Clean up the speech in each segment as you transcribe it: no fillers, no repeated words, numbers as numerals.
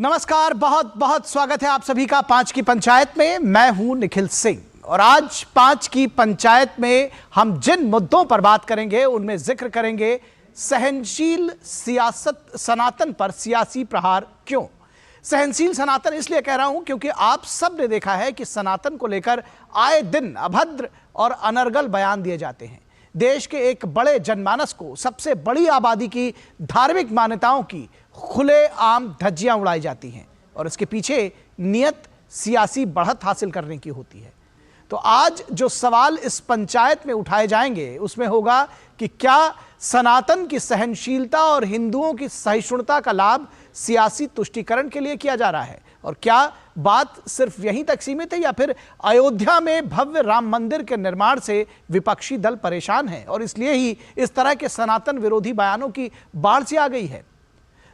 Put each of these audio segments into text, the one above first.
नमस्कार, बहुत बहुत स्वागत है आप सभी का पांच की पंचायत में। मैं हूं निखिल सिंह और आज पांच की पंचायत में हम जिन मुद्दों पर बात करेंगे उनमें जिक्र करेंगे सहनशील सियासत सनातन पर सियासी प्रहार क्यों। सहनशील सनातन इसलिए कह रहा हूं क्योंकि आप सब ने देखा है कि सनातन को लेकर आए दिन अभद्र और अनर्गल बयान दिए जाते हैं। देश के एक बड़े जनमानस को, सबसे बड़ी आबादी की धार्मिक मान्यताओं की खुले आम धज्जियां उड़ाई जाती हैं और इसके पीछे नियत सियासी बढ़त हासिल करने की होती है। तो आज जो सवाल इस पंचायत में उठाए जाएंगे उसमें होगा कि क्या सनातन की सहनशीलता और हिंदुओं की सहिष्णुता का लाभ सियासी तुष्टीकरण के लिए किया जा रहा है, और क्या बात सिर्फ यहीं तक सीमित है या फिर अयोध्या में भव्य राम मंदिर के निर्माण से विपक्षी दल परेशान है और इसलिए ही इस तरह के सनातन विरोधी बयानों की बाढ़ सी आ गई है।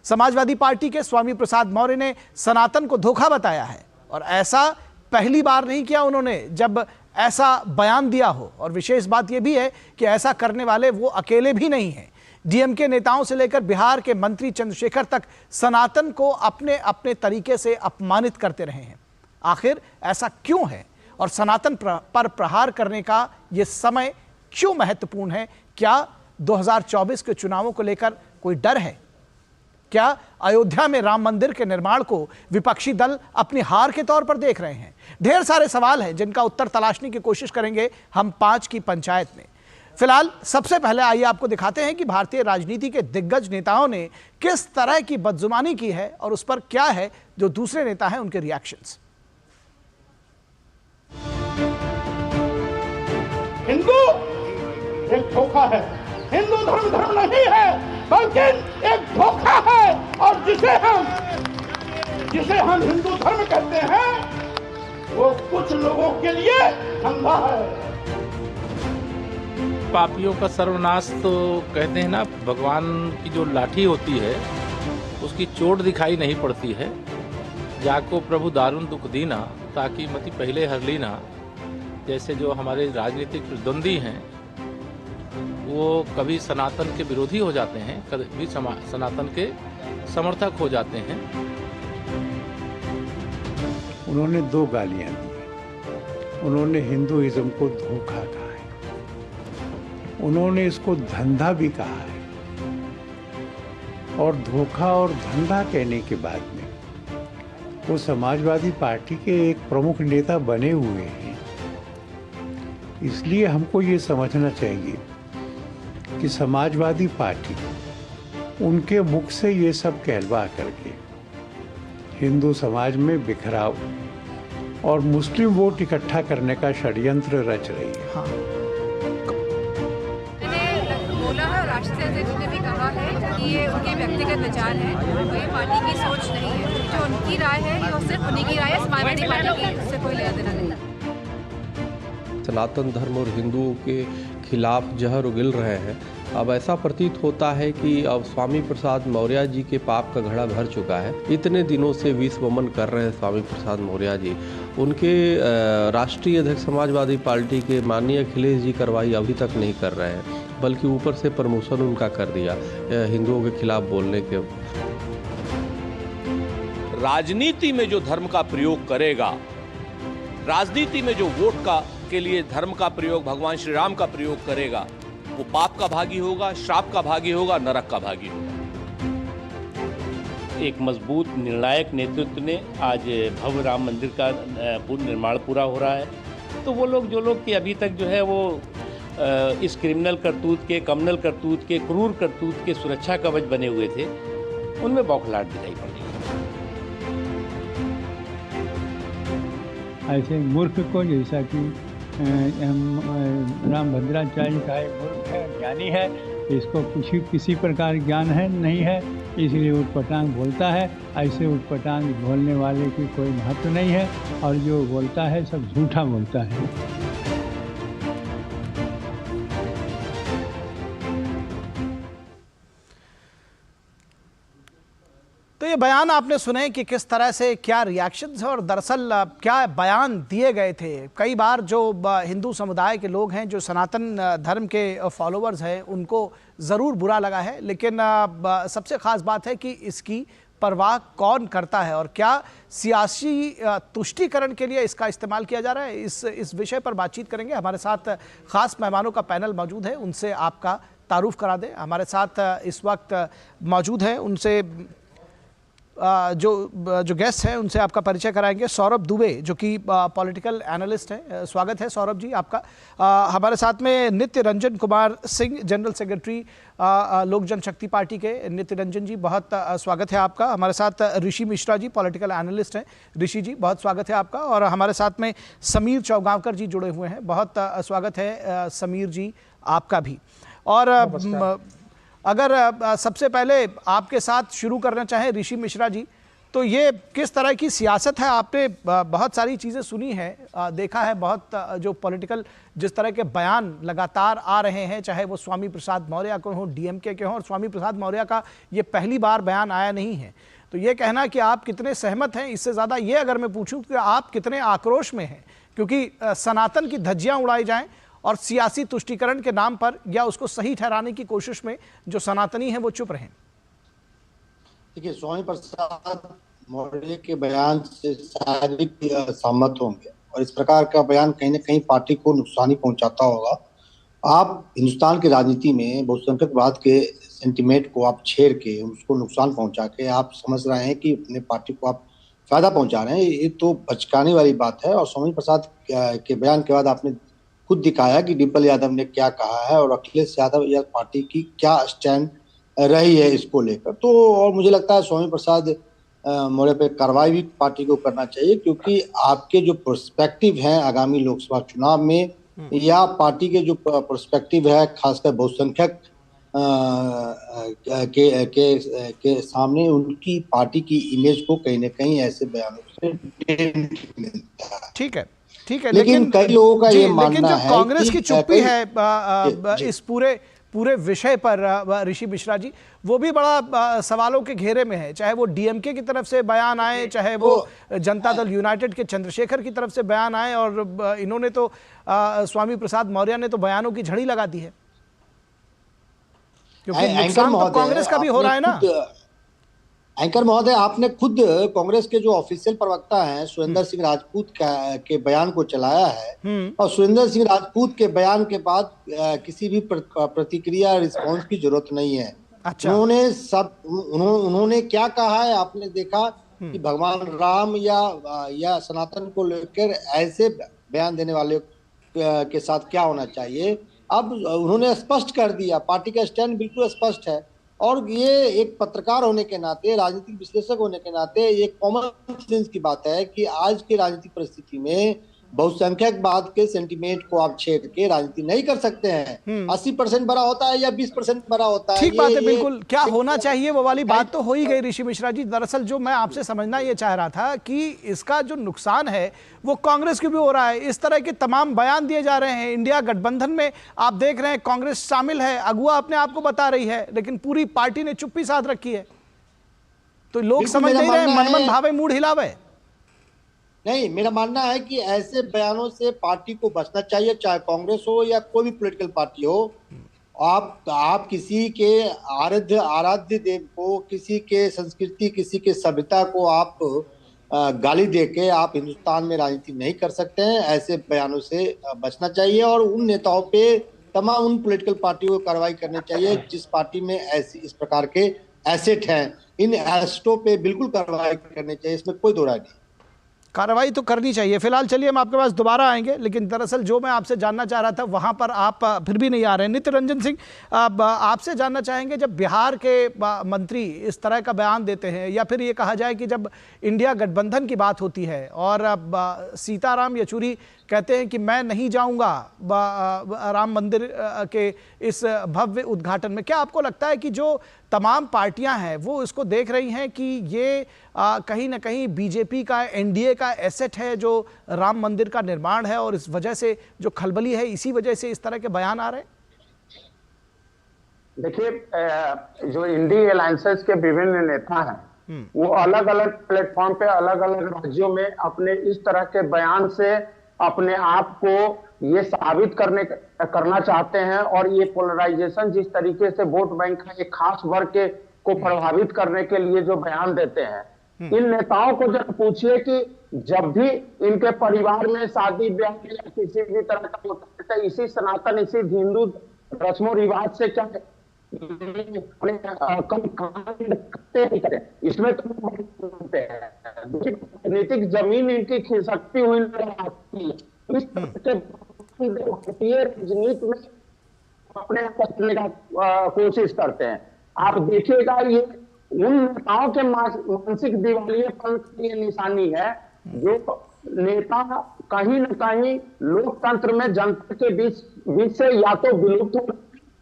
समाजवादी पार्टी के स्वामी प्रसाद मौर्य ने सनातन को धोखा बताया है और ऐसा पहली बार नहीं किया उन्होंने जब ऐसा बयान दिया हो। और विशेष बात यह भी है कि ऐसा करने वाले वो अकेले भी नहीं हैं। डीएमके नेताओं से लेकर बिहार के मंत्री चंद्रशेखर तक सनातन को अपने अपने तरीके से अपमानित करते रहे हैं। आखिर ऐसा क्यों है और सनातन पर प्रहार करने का यह समय क्यों महत्वपूर्ण है? क्या 2024 के चुनावों को लेकर कोई डर है? क्या अयोध्या में राम मंदिर के निर्माण को विपक्षी दल अपनी हार के तौर पर देख रहे हैं? ढेर सारे सवाल हैं जिनका उत्तर तलाशने की कोशिश करेंगे हम पांच की पंचायत में। फिलहाल सबसे पहले आइए आपको दिखाते हैं कि भारतीय राजनीति के दिग्गज नेताओं ने किस तरह की बदजुबानी की है और उस पर क्या है जो दूसरे नेता हैं उनके रिएक्शंस। हिंदू एक धोखा है, हिंदू धर्म नहीं है बल्कि एक धोखा है, और जिसे हम हिंदू धर्म कहते हैं वो कुछ लोगों के लिए धंधा है। पापियों का सर्वनाश तो कहते हैं ना, भगवान की जो लाठी होती है उसकी चोट दिखाई नहीं पड़ती है। जाको प्रभु दारुण दुख दीना ताकि मति पहले हर लीना। जैसे जो हमारे राजनीतिक प्रतिद्वंदी हैं वो कभी सनातन के विरोधी हो जाते हैं, कभी सनातन के समर्थक हो जाते हैं। उन्होंने दो गालियां दी। उन्होंने हिंदुइज्म को धोखा कहा है, उन्होंने इसको धंधा भी कहा है, और धोखा और धंधा कहने के बाद में वो समाजवादी पार्टी के एक प्रमुख नेता बने हुए हैं। इसलिए हमको ये समझना चाहिए कि समाजवादी पार्टी उनके मुख से ये सब कहलवा करके हिंदू समाज में बिखराव और मुस्लिम वोट इकट्ठा करने का षड्यंत्र रच रही है। हाँ। मैंने बोला है, राष्ट्रीय अध्यक्ष ने भी कहा है कि ये उनके व्यक्तिगत विचार है, कोई पार्टी की सोच नहीं है। जो उनकी राय है वो सिर्फ उन्हीं की राय है, समाजवादी पार्टी की उससे कोई लेना देना नहीं। सनातन धर्म और हिंदुओं के खिलाफ जहर उगल रहे हैं। अब ऐसा प्रतीत होता है कि अब स्वामी प्रसाद मौर्य जी के पाप का घड़ा भर चुका है। इतने दिनों से विष वमन कर रहे हैं स्वामी प्रसाद मौर्य जी। उनके राष्ट्रीय अध्यक्ष समाजवादी पार्टी के माननीय अखिलेश जी कार्रवाई अभी तक नहीं कर रहे हैं, बल्कि ऊपर से प्रमोशन उनका कर दिया हिंदुओं के खिलाफ बोलने के। राजनीति में जो धर्म का प्रयोग करेगा, राजनीति में जो वोट के लिए धर्म का प्रयोग, भगवान श्री राम का प्रयोग करेगा, वो पाप का भागी होगा, श्राप का भागी होगा, नरक का भागी होगा। एक मजबूत निर्णायक नेतृत्व ने आज भव्य राम मंदिर का पूर्ण निर्माण पूरा हो रहा है। तो वो लोग जो लोग कि अभी तक जो है वो इस क्रिमिनल करतूत के, कम्युनल करतूत के, क्रूर करतूत के सुरक्षा कवच बने हुए थे, उनमें बौखलाहट दिखाई पड़ रही है। ऐसे मूर्ख को, जैसा कि राम भद्राचार्य का एक मूर्ख है, ज्ञानी है, इसको किसी प्रकार ज्ञान है नहीं है, इसलिए उटपटांग बोलता है। ऐसे उटपटांग बोलने वाले की कोई महत्व नहीं है और जो बोलता है सब झूठा बोलता है। तो ये बयान आपने सुने कि किस तरह से क्या रिएक्शंस है और दरअसल क्या बयान दिए गए थे। कई बार जो हिंदू समुदाय के लोग हैं, जो सनातन धर्म के फॉलोअर्स हैं, उनको ज़रूर बुरा लगा है, लेकिन सबसे ख़ास बात है कि इसकी परवाह कौन करता है और क्या सियासी तुष्टीकरण के लिए इसका इस्तेमाल किया जा रहा है? इस विषय पर बातचीत करेंगे। हमारे साथ खास मेहमानों का पैनल मौजूद है, उनसे आपका तारुफ करा दें। हमारे साथ इस वक्त मौजूद है, उनसे जो गेस्ट हैं उनसे आपका परिचय कराएंगे। सौरभ दुबे जो कि पॉलिटिकल एनालिस्ट हैं, स्वागत है सौरभ जी आपका। हमारे साथ में नित्य रंजन कुमार सिंह, जनरल सेक्रेटरी लोक जनशक्ति पार्टी के। नित्य रंजन जी बहुत स्वागत है आपका। हमारे साथ ऋषि मिश्रा जी पॉलिटिकल एनालिस्ट हैं। ऋषि जी बहुत स्वागत है आपका। और हमारे साथ में समीर चौगांवकर जी जुड़े हुए हैं, बहुत स्वागत है समीर जी आपका भी। और अगर सबसे पहले आपके साथ शुरू करना चाहें ऋषि मिश्रा जी, तो ये किस तरह की सियासत है? आपने बहुत सारी चीज़ें सुनी है, देखा है, बहुत जो पॉलिटिकल जिस तरह के बयान लगातार आ रहे हैं, चाहे वो स्वामी प्रसाद मौर्य को हो, डीएमके के हों, और स्वामी प्रसाद मौर्य का ये पहली बार बयान आया नहीं है। तो ये कहना कि आप कितने सहमत हैं, इससे ज़्यादा ये अगर मैं पूछूं कि आप कितने आक्रोश में हैं क्योंकि सनातन की धज्जियाँ उड़ाई जाएँ और सियासी तुष्टीकरण के नाम पर या उसको सही ठहराने की कोशिश में जो सनातनी हैं वो चुप रहें? देखिए, स्वामी प्रसाद मौर्य के बयान से सारे सहमत होंगे और इस प्रकार का बयान कहीं ना कहीं पार्टी को नुकसान ही पहुंचाता होगा। आप हिंदुस्तान की राजनीति में बहुसंख्यकवाद के सेंटिमेंट को आप छेड़ के उसको नुकसान पहुंचा के आप समझ रहे हैं कि अपने पार्टी को आप फायदा पहुंचा रहे हैं, ये तो बचकाने वाली बात है। और स्वामी प्रसाद के बयान के बाद आपने खुद दिखाया कि डिम्पल यादव ने क्या कहा है और अखिलेश यादव या पार्टी की क्या स्टैंड रही है इसको लेकर। तो और मुझे लगता है स्वामी प्रसाद मौर्य पे कार्रवाई भी पार्टी को करना चाहिए, क्योंकि आपके जो पर्सपेक्टिव हैं आगामी लोकसभा चुनाव में या पार्टी के जो पर्सपेक्टिव है खासकर बहुसंख्यक के सामने उनकी पार्टी की इमेज को कहीं ना कहीं ऐसे बयानों से मिलता है। ठीक है, ठीक है, लेकिन कई लोगों का ये मानना है जो कांग्रेस की चुप्पी है इस पूरे विषय पर ऋषि मिश्रा जी, वो भी बड़ा सवालों के घेरे में है। चाहे वो डीएमके की तरफ से बयान आए, चाहे वो जनता दल यूनाइटेड के चंद्रशेखर की तरफ से बयान आए, और इन्होंने तो स्वामी प्रसाद मौर्य ने तो बयानों की झड़ी लगा दी है, क्योंकि नुकसान तो कांग्रेस का भी हो रहा है ना। एंकर महोदय, आपने खुद कांग्रेस के जो ऑफिशियल प्रवक्ता हैं सुरेंद्र सिंह राजपूत के बयान को चलाया है, और सुरेंद्र सिंह राजपूत के बयान के बाद किसी भी प्रतिक्रिया रिस्पांस की जरूरत नहीं है। अच्छा। उन्होंने क्या कहा है आपने देखा कि भगवान राम या सनातन को लेकर ऐसे बयान देने वाले के साथ क्या होना चाहिए। अब उन्होंने स्पष्ट कर दिया, पार्टी का स्टैंड बिल्कुल स्पष्ट है। और ये एक पत्रकार होने के नाते, राजनीतिक विश्लेषक होने के नाते एक कॉमन सेंस की बात है कि आज की राजनीतिक परिस्थिति में बहुसंख्यकवाद के सेंटीमेंट को आप छेड़ के राजनीति नहीं कर सकते हैं। 80% बड़ा होता है या 20% बड़ा होता है। ठीक बात है, बिल्कुल क्या होना चाहिए वो वाली बात तो हो ही गई ऋषि मिश्रा जी। दरअसल जो मैं आपसे समझना ये चाह रहा था कि इसका जो नुकसान है वो कांग्रेस को भी हो रहा है। इस तरह के तमाम बयान दिए जा रहे हैं, इंडिया गठबंधन में आप देख रहे हैं कांग्रेस शामिल है, अगुआ अपने आप को बता रही है, लेकिन पूरी पार्टी ने चुप्पी साध रखी है। तो लोग समझ नहीं रहे, मनमन भावे मूड हिलावे। नहीं, मेरा मानना है कि ऐसे बयानों से पार्टी को बचना चाहिए, चाहे कांग्रेस हो या कोई भी पॉलिटिकल पार्टी हो। आप किसी के आराध्य देव को, किसी के संस्कृति, किसी के सभ्यता को आप गाली देके आप हिंदुस्तान में राजनीति नहीं कर सकते हैं। ऐसे बयानों से बचना चाहिए और उन नेताओं पे, तमाम उन पॉलिटिकल पार्टियों को कार्रवाई करनी चाहिए जिस पार्टी में ऐसी इस प्रकार के एसेट हैं। इन एसेटों पे बिल्कुल कार्रवाई करनी चाहिए, इसमें कोई दो राय नहीं। कार्रवाई तो करनी चाहिए। फिलहाल चलिए हम आपके पास दोबारा आएंगे, लेकिन दरअसल जो मैं आपसे जानना चाह रहा था वहां पर आप फिर भी नहीं आ रहे हैं। नित्य रंजन सिंह, आपसे जानना चाहेंगे, जब बिहार के मंत्री इस तरह का बयान देते हैं, या फिर ये कहा जाए कि जब इंडिया गठबंधन की बात होती है और सीताराम येचुरी कहते हैं कि मैं नहीं जाऊंगा राम मंदिर के इस भव्य उद्घाटन में, क्या आपको लगता है कि जो तमाम पार्टियां हैं वो इसको देख रही हैं कि ये कहीं ना कहीं बीजेपी का, एनडीए का एसेट है जो राम मंदिर का निर्माण है, और इस वजह से जो खलबली है इसी वजह से इस तरह के बयान आ रहे हैं? देखिए, जो इंडी अलायंसेस के विभिन्न नेता हैं वो अलग अलग प्लेटफॉर्म पे, अलग अलग राज्यों में अपने इस तरह के बयान से अपने आप को ये साबित करना चाहते हैं। और ये पोलराइजेशन जिस तरीके से वोट बैंक का एक खास वर्ग के को प्रभावित करने के लिए जो बयान देते हैं, इन नेताओं को जब पूछिए कि जब भी इनके परिवार में शादी ब्याह या किसी भी तरह का होता है तो इसी सनातन, इसी हिंदू रस्मों रिवाज से क्या कम कांड करते नहीं करे, इसमें तो राजनीतिक जमीन इनकी खिसकती हुई आती है। इस भारतीय राजनीति में अपने करने का कोशिश करते हैं। आप देखिएगा ये उन नेताओं के मानसिक दिवालियेपन की निशानी है जो नेता कहीं न कहीं लोकतंत्र में जनता के बीच से या तो विलुप्त हो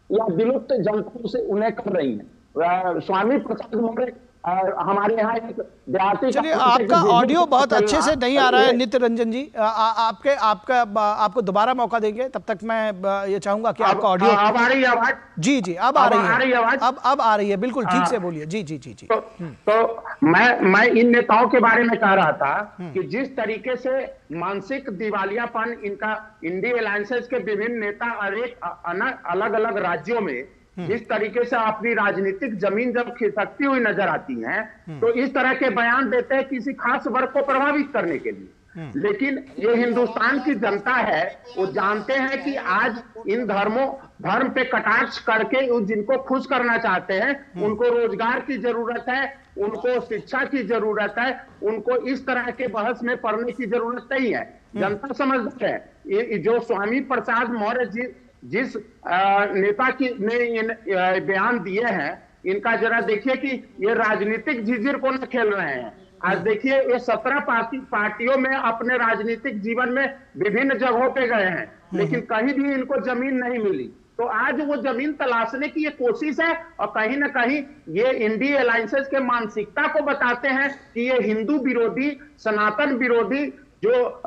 या विलुप्त जनता से उन्हें कर रही है। स्वामी प्रसाद मौर्य हमारे यहाँ एक देहाती, चलिए आपका ऑडियो बहुत अच्छे से नहीं आ रहा है नित्य रंजन जी, आपको दोबारा मौका देंगे, तब तक मैं ये चाहूंगा कि आपका ऑडियो अब आ रही है आवाज? जी जी अब आ रही है आवाज? अब आ रही है, बिल्कुल ठीक से बोलिए। जी जी जी जी। तो मैं इन नेताओं के बारे में कह रहा था कि जिस तरीके से मानसिक दिवालियापन इनका इंडी अलायंसेस के विभिन्न नेता अलग अलग राज्यों में जिस तरीके से अपनी राजनीतिक जमीन जब खिसकती हुई नजर आती है तो इस तरह के बयान देते हैं किसी खास वर्ग को प्रभावित करने के लिए। लेकिन ये हिंदुस्तान की जनता है, वो जानते हैं कि आज इन धर्म पे कटाक्ष करके जिनको खुश करना चाहते हैं उनको रोजगार की जरूरत है, उनको शिक्षा की जरूरत है, उनको इस तरह के बहस में पढ़ने की जरूरत नहीं है। जनता समझती है। जो स्वामी प्रसाद मौर्य जिस नेता की ने बयान दिए हैं, इनका जरा देखिए कि ये राजनीतिक झिझिर को न खेल रहे हैं। आज देखिए ये 17 पार्टियों में अपने राजनीतिक जीवन में विभिन्न जगहों पे गए हैं, लेकिन कहीं भी इनको जमीन नहीं मिली। तो आज वो जमीन तलाशने की ये कोशिश है और कहीं ना कहीं ये इंडी अलायंसेस के मानसिकता को बताते हैं कि ये हिंदू विरोधी, सनातन विरोधी जो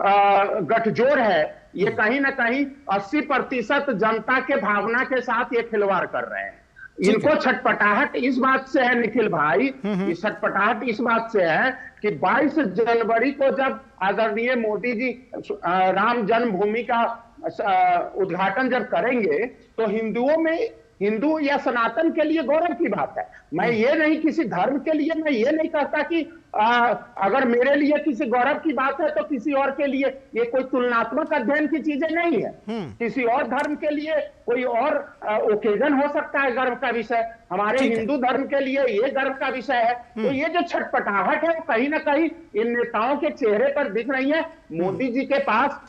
गठजोड़ है, ये कहीं ना कहीं 80% जनता के भावना के साथ ये खिलवाड़ कर रहे हैं। इनको छटपटाहट इस बात से है निखिल भाई, छटपटाहट इस बात से है कि 22 जनवरी को जब आदरणीय मोदी जी राम जन्मभूमि का उद्घाटन जब करेंगे तो हिंदू या सनातन के लिए गौरव की बात है। मैं ये नहीं किसी धर्म के लिए मैं ये नहीं कहता कि अगर मेरे लिए किसी गौरव की बात है तो किसी और के लिए ये कोई तुलनात्मक अध्ययन की चीजें नहीं है। किसी और धर्म के लिए कोई और ओकेजन हो सकता है गर्व का विषय, हमारे हिंदू धर्म के लिए ये गर्व का विषय है। तो ये जो छटपटाहट है कहीं ना कहीं इन नेताओं के चेहरे पर दिख रही है। मोदी जी के पास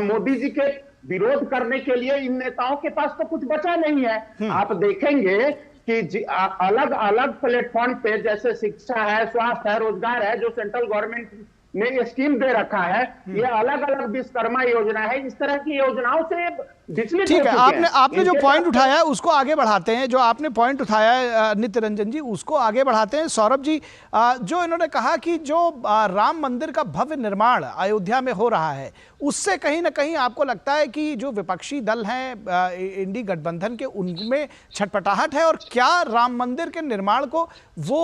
मोदी जी के विरोध करने के लिए इन नेताओं के पास तो कुछ बचा नहीं है। आप देखेंगे कि अलग अलग प्लेटफॉर्म पे जैसे शिक्षा है, स्वास्थ्य है, रोजगार है, जो सेंट्रल गवर्नमेंट ने स्कीम दे रखा है, ये अलग अलग विश्वकर्मा योजना है, इस तरह की योजनाओं से ठीक है। आपने जो पॉइंट उठाया है उसको आगे बढ़ाते हैं। जो आपने पॉइंट उठाया है नित्य रंजन जी, उसको आगे बढ़ाते हैं। सौरभ जी, जो इन्होंने कहा कि जो राम मंदिर का भव्य निर्माण अयोध्या में हो रहा है, उससे कहीं ना कहीं आपको लगता है कि जो विपक्षी दल हैं इंडी गठबंधन के, उनमें छटपटाहट है, और क्या राम मंदिर के निर्माण को वो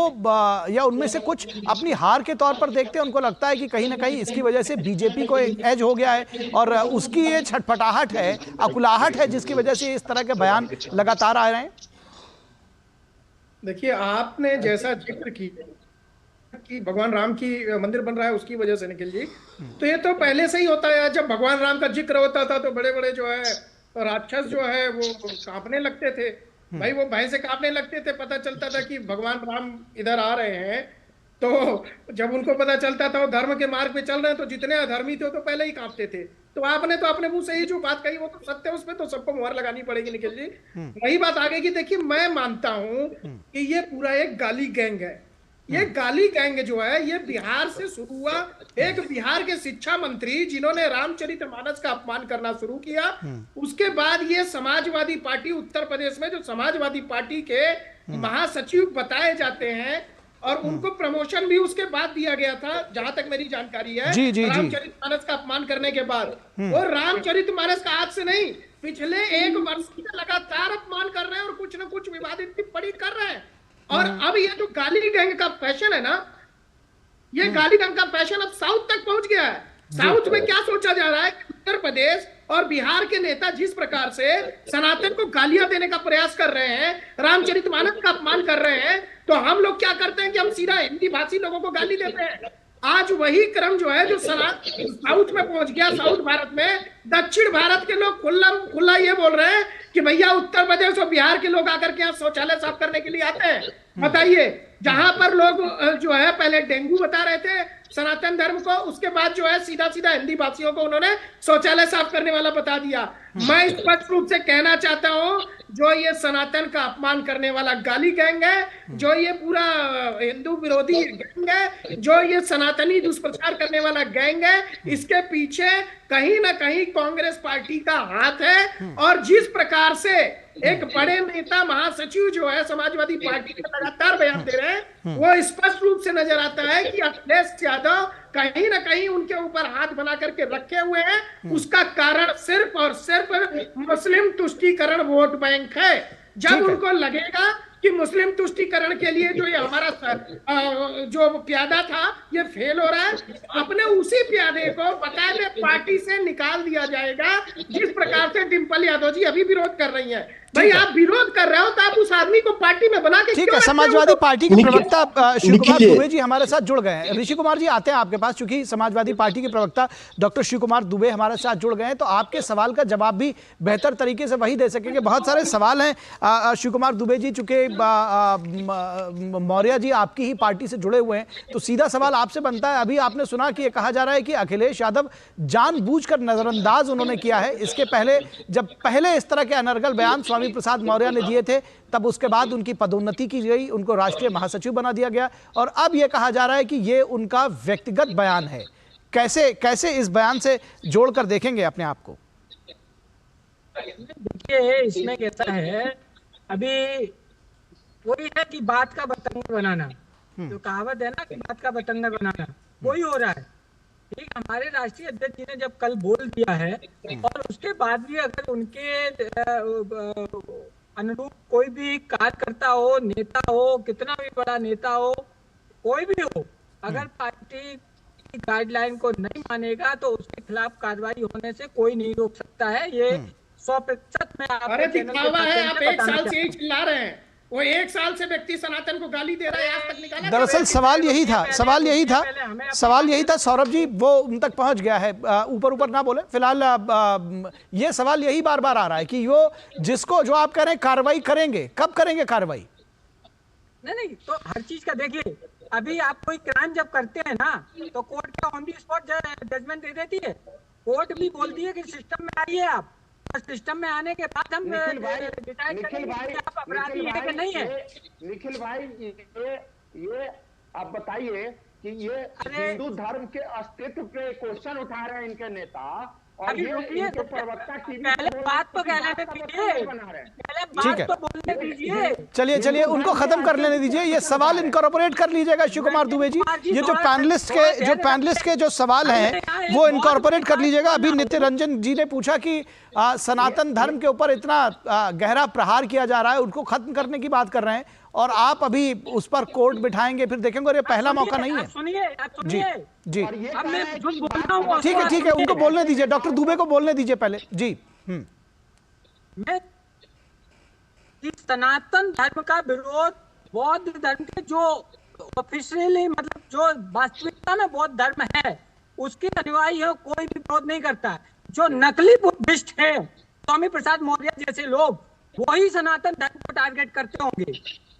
या उनमें से कुछ अपनी हार के तौर पर देखते हैं? उनको लगता है कि कहीं ना कहीं इसकी वजह से बीजेपी को एक एज हो गया है और उसकी ये छटपटाहट है, अकुलाहट है, जिसकी वजह से इस तरह के बयान लगातार आ रहे हैं। देखिए, आपने जैसा जिक्र किया कि भगवान राम की मंदिर बन रहा है उसकी वजह से निखिल जी, तो ये तो पहले से ही होता है। जब भगवान राम का जिक्र होता था तो बड़े बड़े जो है राक्षस जो है वो कांपने लगते थे भाई, वो भय से कांपने लगते थे। पता चलता था कि भगवान राम इधर आ रहे हैं, तो जब उनको पता चलता था वो धर्म के मार्ग पे चल रहे हैं, तो जितने अधर्मी थे तो पहले ही कांपते थे। तो आपने तो अपने मुंह से ही जो बात कही वो तो सत्य है, उसमें तो सबको मुहर लगानी पड़ेगी निखिल जी। वही बात आगे की देखिए, मैं मानता हूं कि ये पूरा एक गाली गैंग है। ये गाली गैंग जो है ये बिहार से शुरू हुआ। एक बिहार के शिक्षा मंत्री जिन्होंने रामचरितमानस का अपमान करना शुरू किया, उसके बाद ये समाजवादी पार्टी उत्तर प्रदेश में जो समाजवादी पार्टी के महासचिव बताए जाते हैं और उनको प्रमोशन भी उसके बाद दिया गया था, जहां तक मेरी जानकारी है, रामचरितमानस का अपमान करने के बाद। और रामचरितमानस का आज से नहीं, पिछले 1 वर्ष से लगातार अपमान कर रहे हैं और कुछ न कुछ विवादित टिप्पणी कर रहे हैं। और अब ये जो गाली गैंग का फैशन है ना, ये गाली गैंग का फैशन अब साउथ तक पहुंच गया है। साउथ में क्या सोचा जा रहा है, उत्तर प्रदेश और बिहार के नेता जिस प्रकार से सनातन को गालियां देने का प्रयास कर रहे हैं, रामचरितमानस का अपमान कर रहे हैं, तो हम लोग क्या करते हैं कि हम सीधा हिंदी भाषी लोगों को गाली देते हैं। आज वही क्रम जो है जो साउथ में पहुंच गया, साउथ भारत में, दक्षिण भारत के लोग खुला ये बोल रहे हैं कि भैया उत्तर प्रदेश और बिहार के लोग आकर के यहाँ शौचालय साफ करने के लिए आते हैं। बताइए, जहां पर लोग जो है पहले डेंगू बता रहे थे सनातन धर्म को, उसके बाद जो है सीधा सीधा हिंदी भाषियों को उन्होंने शौचालय साफ करने वाला बता दिया। मैं स्पष्ट रूप से कहना चाहता हूं, जो ये सनातन का अपमान करने वाला गाली गैंग है, जो ये पूरा हिंदू विरोधी गैंग है, जो ये सनातनी दुष्प्रचार करने वाला गैंग है, इसके पीछे कहीं ना कहीं कांग्रेस पार्टी का हाथ है। और जिस प्रकार से एक बड़े नेता महासचिव जो है समाजवादी पार्टी के लगातार बयान दे रहे हैं, वो स्पष्ट रूप से नजर आता है कि अखिलेश यादव कहीं ना कहीं उनके ऊपर हाथ बना करके रखे हुए हैं। उसका कारण सिर्फ और सिर्फ मुस्लिम तुष्टीकरण वोट बैंक है। जब उनको लगेगा कि मुस्लिम तुष्टीकरण के लिए जो ये हमारा जो प्यादा था ये फेल हो रहा है, अपने उसी प्यादे को बाकायदे पार्टी से निकाल दिया जाएगा। जिस प्रकार से डिंपल यादव जी अभी विरोध कर रही हैं, भाई आप विरोध कर रहे हो तो आप उस आदमी को पार्टी में बना के ठीक है। समाजवादी पार्टी के प्रवक्ता शिव कुमार दुबे जी हमारे साथ जुड़ गए हैं। ऋषि कुमार जी आते हैं आपके पास, चूंकि समाजवादी पार्टी के प्रवक्ता डॉक्टर शिव कुमार दुबे हमारे साथ जुड़ गए हैं, तो आपके सवाल का जवाब भी बेहतर तरीके से वही दे सकेंगे। बहुत सारे सवाल हैं शिव कुमार दुबे जी, चूंकि मौर्य जी आपकी ही पार्टी से जुड़े हुए हैं, तो सीधा सवाल आपसे बनता है। अभी आपने सुना कि ये कहा जा रहा है कि अखिलेश यादव जानबूझकर नजरअंदाज उन्होंने किया है। इसके पहले जब इस तरह के अनर्गल बयान स्वामी प्रसाद मौर्य ने दिए थे, तब उसके बाद उनकी पदोन्नति की गई, उनको राष्ट्रीय महासचिव बना दिया गया, और अब यह कहा जा रहा है कि ये उनका व्यक्तिगत बयान है। कैसे इस बयान से जोड़कर देखेंगे अपने आप को? देखिए, इसमें कैसा है, अभी वही है कि बात का बतंगड़ बनाना, जो कहावत है ना कि बात का बतंगड़ बनाना, वही हो रहा है। ठीक, हमारे राष्ट्रीय अध्यक्ष जी ने जब कल बोल दिया है, और उसके बाद भी अगर उनके अनुरूप कोई भी कार्यकर्ता हो, नेता हो, कितना भी बड़ा नेता हो, कोई भी हो, अगर पार्टी की गाइडलाइन को नहीं मानेगा तो उसके खिलाफ कार्रवाई होने से कोई नहीं रोक सकता है। ये 100% में अरे दिखावा है, आप एक साल से ही चिल्ला रहे हैं, वो एक साल से व्यक्ति सनातन को गाली दे रहा है, आज तक निकाला। दरअसल सवाल यही था सौरभ जी, वो उन तक पहुंच गया है, ऊपर ना बोले फिलहाल। ये सवाल यही बार बार आ रहा है कि वो जिसको जो आप कह रहे हैं कार्रवाई करेंगे, कब करेंगे कार्रवाई? नहीं, तो हर चीज का देखिए, अभी आप कोई क्राइम जब करते हैं ना, तो कोर्ट क्या ऑन दी स्पॉट जजमेंट दे देती है? कोर्ट भी बोलती है कि सिस्टम में आइए आप, और सिस्टम में आने के बाद हम डिसाइड करेंगे कि आप अपराधी है कि नहीं है। निखिल भाई, ये आप बताइए कि ये हिंदू धर्म के अस्तित्व पे क्वेश्चन उठा रहे हैं इनके नेता, और ये इनके प्रवक्ता पहले बात तो कहने दीजिए, पहले बात तो बोलने दीजिए। चलिए उनको खत्म कर लेने दीजिए, ये सवाल इनकॉर्पोरेट कर लीजिएगा शिव कुमार दुबे जी। ये जो पैनलिस्ट के जो सवाल हैं वो इनकॉर्पोरेट कर लीजिएगा। अभी नित्य रंजन जी ने पूछा कि सनातन धर्म के ऊपर इतना गहरा प्रहार किया जा रहा है, उनको खत्म करने की बात कर रहे हैं, और आप अभी उस पर कोर्ट बिठाएंगे, फिर देखेंगे। और ये पहला मौका नहीं है। जी ठीक है, उनको बोलने दीजिए, डॉक्टर दुबे को बोलने दीजिए पहले जी। मैं सनातन धर्म का विरोध बौद्ध धर्म के जो ऑफिशियली, मतलब जो वास्तविकता में बौद्ध धर्म है, उसके अनुयायी है, कोई भी विरोध नहीं करता। जो नकली बुद्धिस्ट है, स्वामी प्रसाद मौर्य जैसे लोग, वही सनातन धर्म को टारगेट करते होंगे।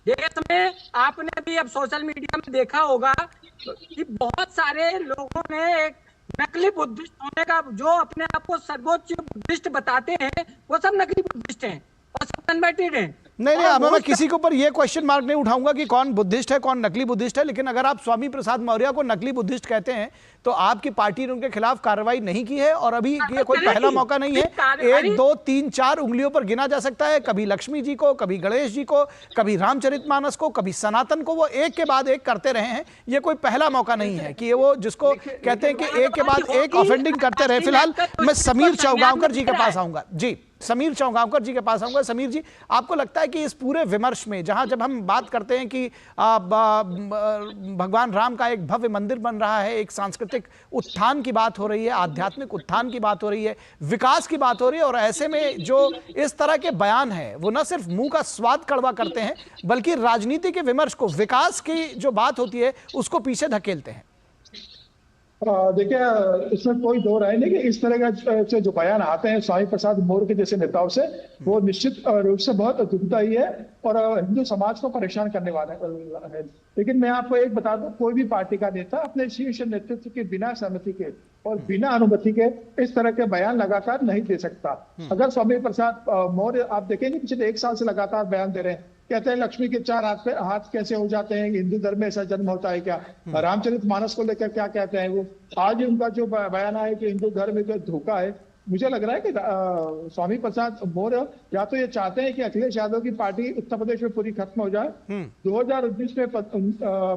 देश में आपने भी अब सोशल मीडिया में देखा होगा कि बहुत सारे लोगों ने एक नकली बुद्धिस्ट होने का, जो अपने आप को सर्वोच्च बुद्धिस्ट बताते हैं, वो सब नकली बुद्धिस्ट हैं और सब कन्वर्टेड हैं। नहीं, अब मैं किसी के ऊपर ये क्वेश्चन मार्क नहीं उठाऊंगा कि कौन बुद्धिस्ट है कौन नकली बुद्धिस्ट है, लेकिन अगर आप स्वामी प्रसाद मौर्य को नकली बुद्धिस्ट कहते हैं तो आपकी पार्टी ने उनके खिलाफ कार्रवाई नहीं की है, और अभी ये कोई पहला मौका नहीं है। 1 2 3 4 उंगलियों पर गिना जा सकता है, कभी लक्ष्मी जी को, कभी गणेश जी को, कभी रामचरितमानस को, कभी सनातन को, वो एक के बाद एक करते रहे हैं। ये कोई पहला मौका नहीं है कि वो जिसको कहते हैं कि एक के बाद एक ऑफेंडिंग करते रहे। फिलहाल मैं समीर चौगांवकर जी के पास आऊंगा जी। समीर चौगांवकर जी के पास आऊंगा। समीर जी, आपको लगता है कि इस पूरे विमर्श में जब हम बात करते हैं कि भगवान राम का एक भव्य मंदिर बन रहा है, एक सांस्कृतिक उत्थान की बात हो रही है, आध्यात्मिक उत्थान की बात हो रही है, विकास की बात हो रही है, और ऐसे में जो इस तरह के बयान हैं वो न सिर्फ मुंह का स्वाद कड़वा करते हैं बल्कि राजनीति के विमर्श को, विकास की जो बात होती है उसको पीछे धकेलते हैं? देखिए, इसमें कोई दो राय नहीं कि इस तरह का से जो बयान आते हैं स्वामी प्रसाद मौर्य के जैसे नेताओं से, वो निश्चित रूप से बहुत दुखदायी है और हिंदू समाज को परेशान करने वाला है। लेकिन मैं आपको एक बता दूं, कोई भी पार्टी का नेता अपने शीर्ष नेतृत्व के बिना सहमति के और बिना अनुमति के इस तरह के बयान लगातार नहीं दे सकता। अगर स्वामी प्रसाद मौर्य, आप देखेंगे पिछले 1 साल से लगातार बयान दे रहे हैं, कहते हैं लक्ष्मी के 4 हाथ कैसे हो जाते हैं, हिंदू धर्म में ऐसा जन्म होता है क्या, रामचरितमानस को लेकर क्या कहते हैं वो। आज उनका जो बयान है कि हिंदू धर्म में धोखा है, मुझे लग रहा है कि स्वामी प्रसाद मौर्य या तो ये चाहते हैं कि अखिलेश यादव की पार्टी उत्तर प्रदेश में पूरी खत्म हो जाए। 2019 में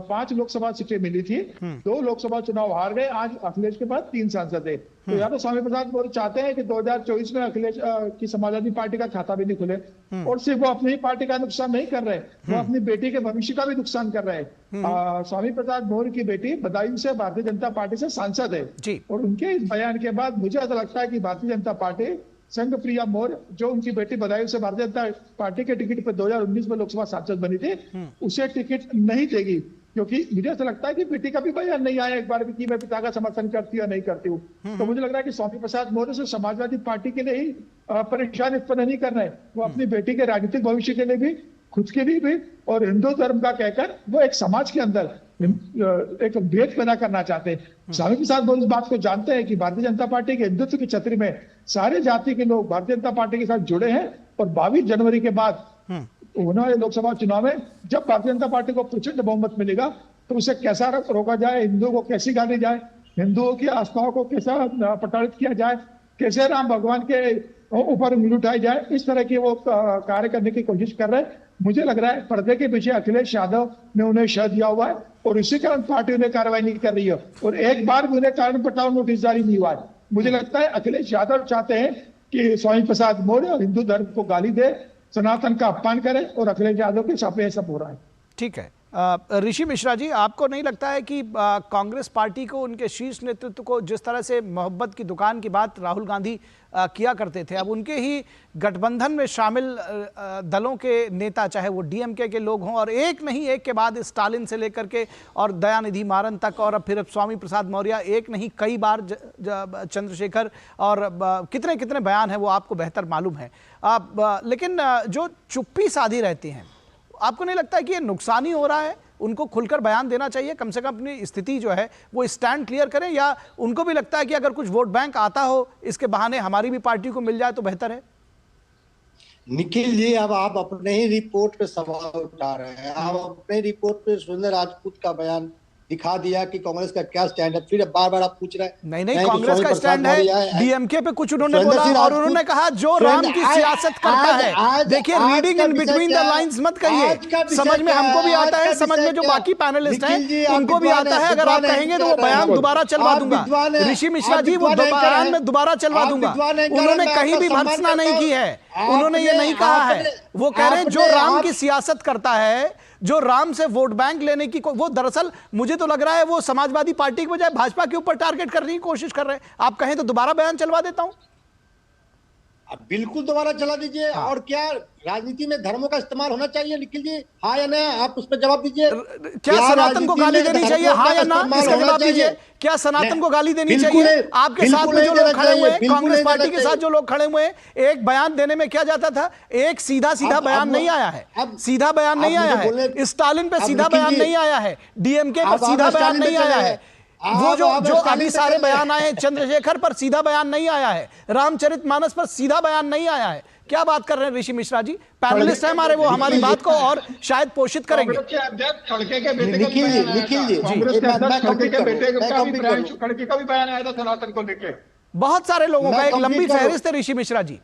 5 लोकसभा सीटें मिली थी, 2 लोकसभा चुनाव हार गए, आज अखिलेश के पास 3 सांसद है। तो या तो स्वामी प्रसाद मौर्य चाहते हैं कि 2024 में अखिलेश की समाजवादी पार्टी का खाता भी नहीं खुले, और सिर्फ वो अपनी ही पार्टी का नुकसान नहीं कर रहे, वो अपनी बेटी के भविष्य का भी नुकसान कर रहे हैं। स्वामी प्रसाद मौर्य की बेटी बदायूं से भारतीय जनता पार्टी से सांसद है, और उनके इस बयान के बाद मुझे ऐसा लगता है कि भारतीय जनता पार्टी संघ प्रिया मौर्य, जो उनकी बेटी बदायूं से भारतीय जनता पार्टी के टिकट पर 2019 में लोकसभा सांसद बनी थी, उसे टिकट नहीं देगी, क्योंकि मुझे ऐसा लगता है कि बेटी का भी बयान नहीं आया एक बार भी कि मैं पिता का समर्थन करती हूँ या नहीं करती हूँ। तो मुझे लग रहा है कि स्वामी प्रसाद मौर्य से समाजवादी पार्टी के लिए ही परेशानी उत्पन्न नहीं कर रहे हैं, वो अपनी बेटी के राजनीतिक भविष्य के लिए भी, खुद के लिए भी, और हिंदू धर्म का कहकर वो एक समाज के अंदर एक भेद पैदा करना चाहते हैं। स्वामी प्रसाद मौर्य इस बात को जानते हैं कि भारतीय जनता पार्टी के हिंदुत्व की छतरी में सारे जाति के लोग भारतीय जनता पार्टी के साथ जुड़े हैं, और 22 जनवरी के बाद होने वाले लोकसभा चुनाव में जब भारतीय जनता पार्टी को प्रचंड बहुमत मिलेगा तो उसे कैसा रोका जाए, हिंदुओं को कैसी गाली जाए, हिंदुओं की आस्थाओं को कैसा प्रताड़ित किया जाए, कैसे राम भगवान के ऊपर उंगली उठाई जाए, इस तरह की वो कार्य करने की कोशिश कर रहे हैं। मुझे लग रहा है पर्दे के पीछे अखिलेश यादव ने उन्हें शह दिया हुआ है, और इसी कारण पार्टी उन्हें कार्रवाई नहीं कर रही है, और एक बार भी उन्हें कारण बताओ नोटिस जारी नहीं हुआ है। मुझे लगता है अखिलेश यादव चाहते हैं कि स्वामी प्रसाद मौर्य हिंदू धर्म को गाली दे, सनातन का अपमान करे, और अखिलेश यादव के छापे सब हो रहा है। ठीक है, ऋषि मिश्रा जी, आपको नहीं लगता है कि कांग्रेस पार्टी को, उनके शीर्ष नेतृत्व को जिस तरह से मोहब्बत की दुकान की बात राहुल गांधी किया करते थे, अब उनके ही गठबंधन में शामिल दलों के नेता, चाहे वो डीएमके के लोग हों, और एक नहीं एक के बाद स्टालिन से लेकर के और दयानिधि मारन तक, और अब फिर स्वामी प्रसाद मौर्य, एक नहीं कई बार चंद्रशेखर, और कितने कितने बयान हैं वो आपको बेहतर मालूम है। लेकिन जो चुप्पी साधी रहती हैं, आपको नहीं लगता है कि ये नुकसान ही हो रहा है? उनको खुलकर बयान देना चाहिए, कम से कम अपनी स्थिति जो है वो स्टैंड क्लियर करें, या उनको भी लगता है कि अगर कुछ वोट बैंक आता हो इसके बहाने हमारी भी पार्टी को मिल जाए तो बेहतर है? निखिल जी, अब आप अपने ही रिपोर्ट पे सवाल उठा रहे हैं। आप अपने रिपोर्ट पे सुरेंद्र राजपूत का बयान दिखा दिया कि कांग्रेस का क्या स्टैंड है, फिर बार बार आप पूछ रहे हैं। नहीं, कांग्रेस का स्टैंड है, डीएमके पे कुछ उन्होंने बोला, और उन्होंने कहा जो राम की सियासत करता है, देखिए reading in between the lines मत कहिए, समझ में हमको भी आता है, समझ में जो बाकी पैनलिस्ट हैं उनको भी आता है। अगर आप कहेंगे तो वो बयान दोबारा चलवा दूंगा, ऋषि मिश्रा जी, वो बयान में दोबारा चलवा दूंगा। उन्होंने कहीं भी भर्त्सना नहीं की है, उन्होंने ये नहीं कहा है, वो कह रहे हैं जो राम की सियासत करता है, जो राम से वोट बैंक लेने की, वो दरअसल मुझे तो लग रहा है वो समाजवादी पार्टी के बजाय भाजपा के ऊपर टारगेट करने की कोशिश कर रहे हैं। आप कहें तो दोबारा बयान चलवा देता हूं। बिल्कुल दोबारा चला दीजिए। हाँ। और क्या राजनीति में धर्मों का इस्तेमाल होना चाहिए निखिल जी, हाँ या ना? आप उस पर जवाब दीजिए। क्या सनातन को गाली देनी चाहिए, हाँ या ना? इसका जवाब दीजिए। क्या सनातन को गाली देनी चाहिए? आपके साथ में जो लोग खड़े हुए हैं, कांग्रेस पार्टी के साथ जो लोग खड़े हुए हैं, एक बयान देने में क्या जाता था, एक सीधा बयान नहीं आया है, सीधा बयान नहीं आया है, स्टालिन पे सीधा बयान नहीं आया है, डीएमके पर सीधा बयान नहीं आया है, वो जो अभी सारे बयान आए, चंद्रशेखर पर सीधा बयान नहीं आया है, रामचरितमानस पर सीधा बयान नहीं आया है। क्या बात कर रहे हैं ऋषि मिश्रा जी? पैनलिस्ट है हमारे, वो हमारी बात को और शायद पोषित करेंगे। खड़के के बेटे का भी बयान आया था सनातन को लेकर, बहुत सारे लोगों का, एक लंबी फहरिस्त है ऋषि मिश्रा जी।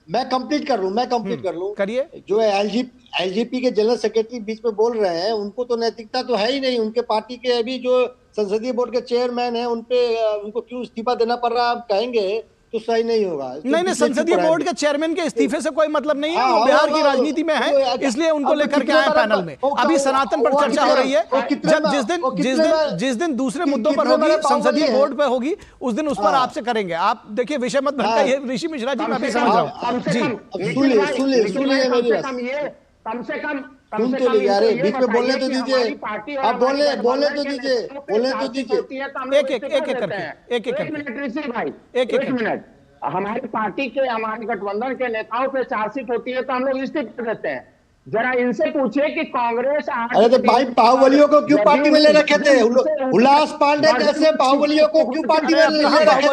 मैं कंप्लीट कर लूं, करिए। जो एलजीपी के जनरल सेक्रेटरी बीच में बोल रहे हैं, उनको तो नैतिकता तो है ही नहीं। उनके पार्टी के अभी जो संसदीय बोर्ड के चेयरमैन हैं, उनको क्यों इस्तीफा देना पड़ रहा है? आप कहेंगे तो सही नहीं होगा। नहीं, संसदीय बोर्ड के चेयरमैन के इस्तीफे से कोई मतलब नहीं है, वो बिहार की राजनीति में है, इसलिए उनको लेकर के आए पैनल में। अभी सनातन पर चर्चा हो रही है, जब जिस दिन दूसरे मुद्दों पर होगी, संसदीय बोर्ड पर होगी, उस दिन उस पर आपसे करेंगे। आप देखिए विषय मत भटकाइए ऋषि मिश्रा जी, मैं अभी समझ रहा हूँ जी। कम से कम सुन तो लीजिए, अरे बीच में बोलने तो दीजिए, आप बोलने तो दीजिए। एक मिनट, हमारी पार्टी के, हमारे गठबंधन के नेताओं पे चार्जशीट होती है तो हम लोग इस्तीफा देते हैं। जरा इनसे पूछिए कि कांग्रेस, अरे तो भाई बाहुबलियों को क्यों पार्टी में ले रखे थे? उल्लास पांडे जैसे बाहुबलियों को क्यों पार्टी में ले रखे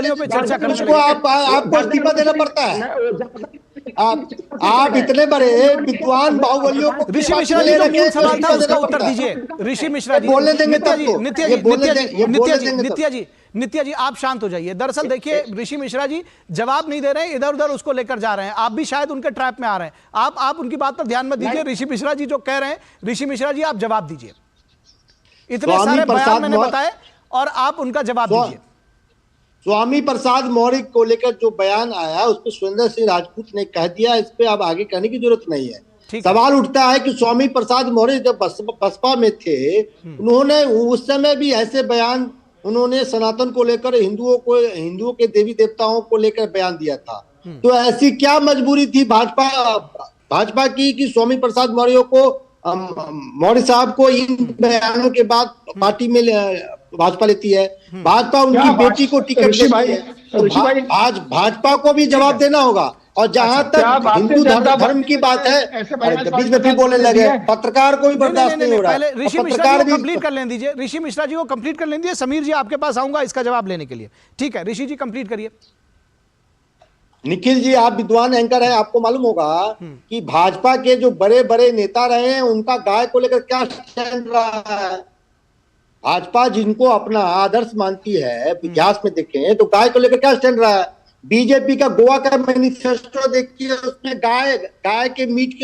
थे? उसको आपको इस्तीफा देना पड़ता है। आप इतने बड़े विद्वान बाहुबलियों को ऋषि मिश्रा जी का मूल सवाल था, उसका उत्तर दीजिए ऋषि मिश्रा जी। बोलने देंगे नित्या जी आप शांत हो जाइए। दरअसल देखिए ऋषि मिश्रा जी जवाब नहीं दे रहे हैं, इधर उधर उसको लेकर जा रहे हैं, आप भी शायद उनके ट्रैप में आ रहे हैं। आप उनकी बात पर ध्यान मत दीजिए। ऋषि मिश्रा जी जो कह रहे हैं, ऋषि मिश्रा जी आप जवाब दीजिए। इतने सारे बयान मैंने बताए और आप उनका जवाब दीजिए। स्वामी प्रसाद मौर्य को लेकर जो बयान आया उस पर सुरेंद्र सिंह राजपूत ने कह दिया, इस पे अब आगे कहने की जरूरत नहीं है। सवाल उठता है कि स्वामी प्रसाद मौर्य जब बसपा में थे, उन्होंने उस समय भी ऐसे बयान, उन्होंने सनातन को लेकर, हिंदुओं के देवी देवताओं को लेकर बयान दिया था। तो ऐसी क्या मजबूरी थी भाजपा की कि स्वामी प्रसाद मौर्य साहब को इन बयानों के बाद पार्टी में भाजपा लेती है? भाजपा उनकी बेटी को टिकट देती है। आज भाजपा को भी जवाब देना होगा। और जहां तक हिंदू धर्म की बात है, बीच में फिर बोलने लगे, पत्रकार को भी बर्दाश्त नहीं हो रहा है। ऋषि मिश्रा जी को कंप्लीट कर लेने दीजिए। ऋषि मिश्रा जी को कंप्लीट कर लेने दीजिए। समीर जी आपके पास आऊंगा इसका जवाब लेने के लिए। ठीक है ऋषि जी कंप्लीट करिए। निखिल जी आप विद्वान एंकर हैं, आपको मालूम होगा कि भाजपा के जो बड़े बड़े नेता रहे हैं उनका गाय को लेकर क्या स्टैंड रहा है। भाजपा जिनको अपना आदर्श मानती है, इतिहास में देखें तो गाय को लेकर क्या स्टैंड रहा है। बीजेपी का गोवा का मैनिफेस्टो देखिए, उसमें गाय के मीट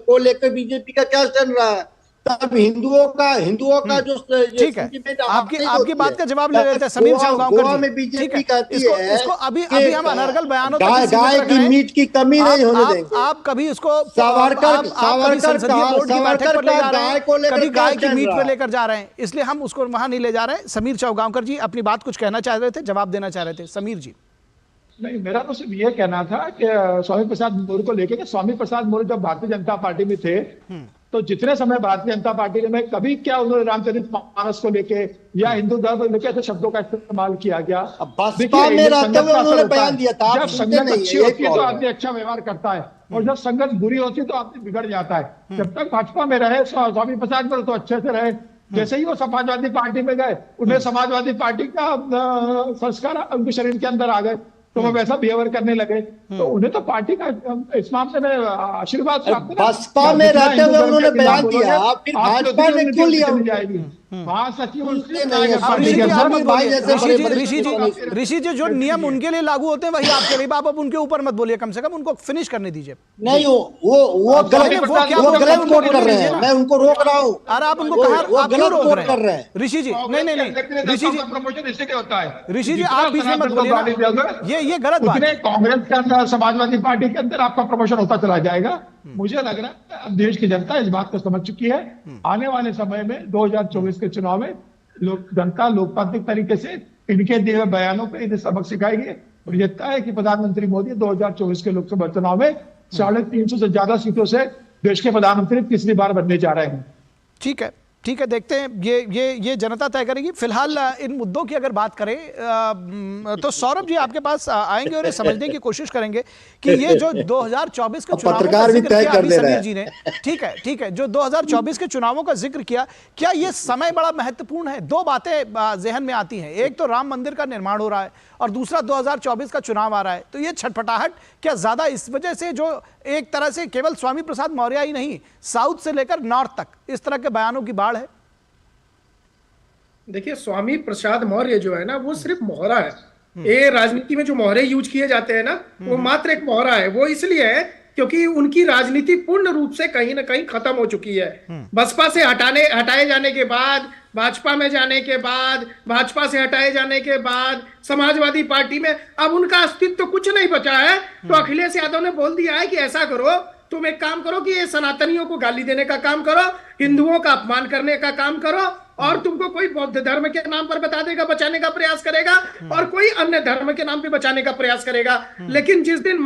को लेकर बीजेपी का क्या स्टैंड रहा है। तब हिंदुओं का जो ठीक है, आपकी बात का जवाब ले लेते हैं समीर गोवा में बीजेपी कहती है इसको अभी हम अनर्गल बयानों गाय की मीट की कमी नहीं होने देंगे। आप कभी उसको सावरकर कभी गाय की मीट पे लेकर जा रहे हैं, इसलिए हम उसको वहां नहीं ले जा रहे हैं। समीर चौगांवकर जी अपनी बात कुछ कहना चाह रहे थे, जवाब देना चाह रहे थे। समीर जी। नहीं, मेरा तो सिर्फ ये कहना था कि स्वामी प्रसाद मौर्य को लेकर, स्वामी प्रसाद मौर्य जब भारतीय जनता पार्टी में थे तो जितने समय भारतीय जनता पार्टी में कभी क्या उन्होंने रामचरितमानस को लेके या हिंदू धर्म को लेकर ऐसे शब्दों का इस्तेमाल किया गया। बसपा में रहते हुए उन्होंने बयान दिया था, जब संगत अच्छी होती है तो आदमी अच्छा व्यवहार करता है, और जब संगत बुरी होती है तो आदमी बिगड़ जाता है। जब तक भाजपा में रहे स्वामी प्रसाद मौर्य तो अच्छे से रहे। जैसे ही वो समाजवादी पार्टी में गए, उन्हें समाजवादी पार्टी का संस्कार उनके शरीर के अंदर आ गए, तो वो वैसा बिहेवियर करने लगे, तो उन्हें तो पार्टी का इस मामले में आशीर्वाद प्राप्त। बसपा में रहते हुए उन्होंने बयान दिया, फिर भाजपा ने क्यों लिया? ऋषि जी जो नियम उनके लिए लागू होते हैं वही आपके लिए, आप उनके ऊपर मत बोलिए, कम से कम उनको फिनिश करने दीजिए। नहीं वो गलत कोट कर रहे हैं, मैं उनको रोक रहा हूँ। अरे आप उनको गलत कोट कर रहे हैं ऋषि जी। नहीं ऋषि जी, प्रमोशन इससे क्या होता है? ऋषि जी आप बीच में मत बोलिए, ये गलत बात है। कांग्रेस के अंदर, समाजवादी पार्टी के अंदर आपका प्रमोशन होता चला जाएगा। मुझे लग रहा है अब देश की जनता इस बात को समझ चुकी है। आने वाले समय में 2024 के चुनाव में जनता लोकतांत्रिक तरीके से इनके दिए हुए बयानों पर इन्हें सबक सिखाएगी। और ये तय है कि प्रधानमंत्री मोदी 2024 के लोकसभा चुनाव में 350 से ज्यादा सीटों से देश के प्रधानमंत्री तीसरी बार बनने जा रहे हैं। ठीक है, देखते हैं ये जनता तय करेगी। फिलहाल इन मुद्दों की अगर बात करें तो सौरभ जी आपके पास आएंगे और समझने की कोशिश करेंगे कि ये जो 2024 के चुनावों का जिक्र किया अभी समीर जी ने, ठीक है, जो 2024 के चुनावों का जिक्र किया, क्या ये समय बड़ा महत्वपूर्ण है? दो बातें जहन में आती हैं, एक तो राम मंदिर का निर्माण हो रहा है और दूसरा 2024 का चुनाव आ रहा है। तो ये छटपटाहट क्या ज्यादा इस वजह से, जो एक तरह से केवल स्वामी प्रसाद मौर्य ही नहीं, साउथ से लेकर नॉर्थ तक इस तरह के बयानों की बाढ़ है? देखिए, स्वामी प्रसाद मौर्य जो है ना, वो सिर्फ मोहरा है। ये राजनीति में जो मोहरे यूज किए जाते हैं ना, वो मात्र एक मोहरा है। वो इसलिए है क्योंकि उनकी राजनीति पूर्ण रूप से कहीं ना कहीं खत्म हो चुकी है। बसपा से हटाए जाने के बाद भाजपा में जाने के बाद, भाजपा से हटाए जाने के बाद समाजवादी पार्टी में अब उनका अस्तित्व तो कुछ नहीं बचा है। तो अखिलेश यादव ने बोल दिया है कि ऐसा करो, तुम एक काम करो कि ये सनातनियों को गाली देने का काम करो, हिंदुओं का अपमान करने का काम करो, और तुमको कोई बौद्ध धर्म के नाम पर बता देगा, बचाने का प्रयास करेगा, और कोई अन्य धर्म के नाम पे बचाने का प्रयास करेगा। लेकिन जिस दिन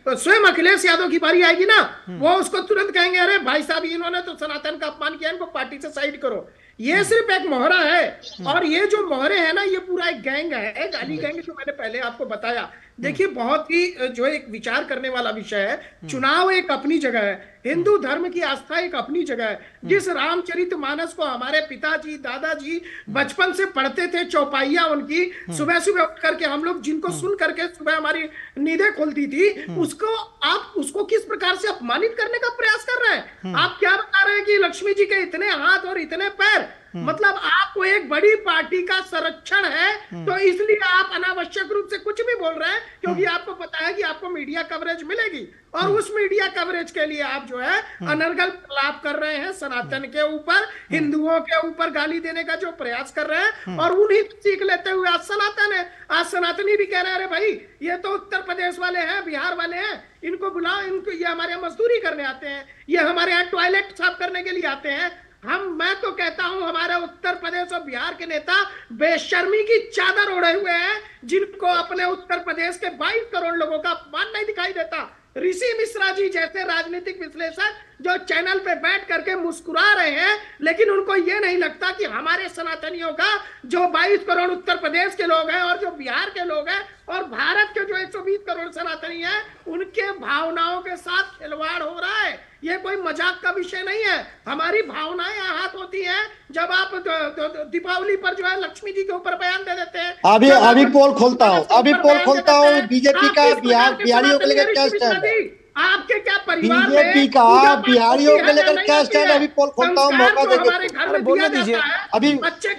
स्वयं अखिलेश यादव की बारी आएगी ना, वो उसको तुरंत कहेंगे अरे भाई साहब इन्होंने तो सनातन का अपमान किया, इनको पार्टी से साइड करो। ये सिर्फ एक मोहरा है, और ये जो मोहरे हैं ना, ये पूरा एक गैंग है, गाली गैंग, जो मैंने पहले आपको बताया। देखिए बहुत ही जो एक विचार करने वाला विषय है। चुनाव एक अपनी जगह है, हिंदू धर्म की आस्था एक अपनी जगह है। जिस रामचरितमानस को हमारे पिताजी दादाजी बचपन से पढ़ते थे, चौपाइयां उनकी सुबह सुबह उठ करके हम लोग जिनको सुन करके सुबह हमारी नींदें खुलती थी, उसको आप उसको किस प्रकार से अपमानित करने का प्रयास कर रहे हैं। आप क्या बता रहे हैं कि लक्ष्मी जी के इतने हाथ और इतने पैर, मतलब आपको एक बड़ी पार्टी का संरक्षण है, तो इसलिए आप अनावश्यक रूप से कुछ भी बोल रहे हैं, क्योंकि आपको पता है कि आपको मीडिया कवरेज मिलेगी, और उस मीडिया कवरेज के लिए आप जो है अनर्गल प्रलाप कर रहे हैं सनातन के ऊपर, हिंदुओं के ऊपर गाली देने का जो प्रयास कर रहे हैं, और उन्हीं सीख लेते हुए आज सनातन है। आज सनातनी भी कह रहे हैं अरे भाई ये तो उत्तर प्रदेश वाले हैं, बिहार वाले हैं, इनको बुलाओ, इनको, ये हमारे यहाँ मजदूरी करने आते हैं, ये हमारे यहाँ टॉयलेट साफ करने के लिए आते हैं। मैं तो कहता हूं हमारे उत्तर प्रदेश और बिहार के नेता बेशर्मी की चादर ओढ़े हुए हैं, जिनको अपने उत्तर प्रदेश के 22 करोड़ लोगों का अपमान नहीं दिखाई देता। ऋषि मिश्रा जी जैसे राजनीतिक विश्लेषक जो चैनल पे बैठ करके मुस्कुरा रहे हैं, लेकिन उनको ये नहीं लगता कि हमारे सनातनियों का जो 22 करोड़ उत्तर प्रदेश के लोग हैं, और जो बिहार के लोग हैं, और भारत के जो 120 करोड़ सनातनी हैं, उनके भावनाओं के साथ खिलवाड़ हो रहा है। ये कोई मजाक का विषय नहीं है। हमारी भावनाएं आहत होती हैं जब आप दीपावली पर जो है लक्ष्मी जी के ऊपर बयान दे देते हैं। अभी पोल खोलता हूँ बीजेपी का बिहारियों को लेकर क्या स्टैंड है? आपके क्या परिवार में बीजेपी का बिहारियों को लेकर क्या स्टैंड है? अभी पोल खोलता हूँ, मौका देकर बोलने दीजिए। अभी बच्चे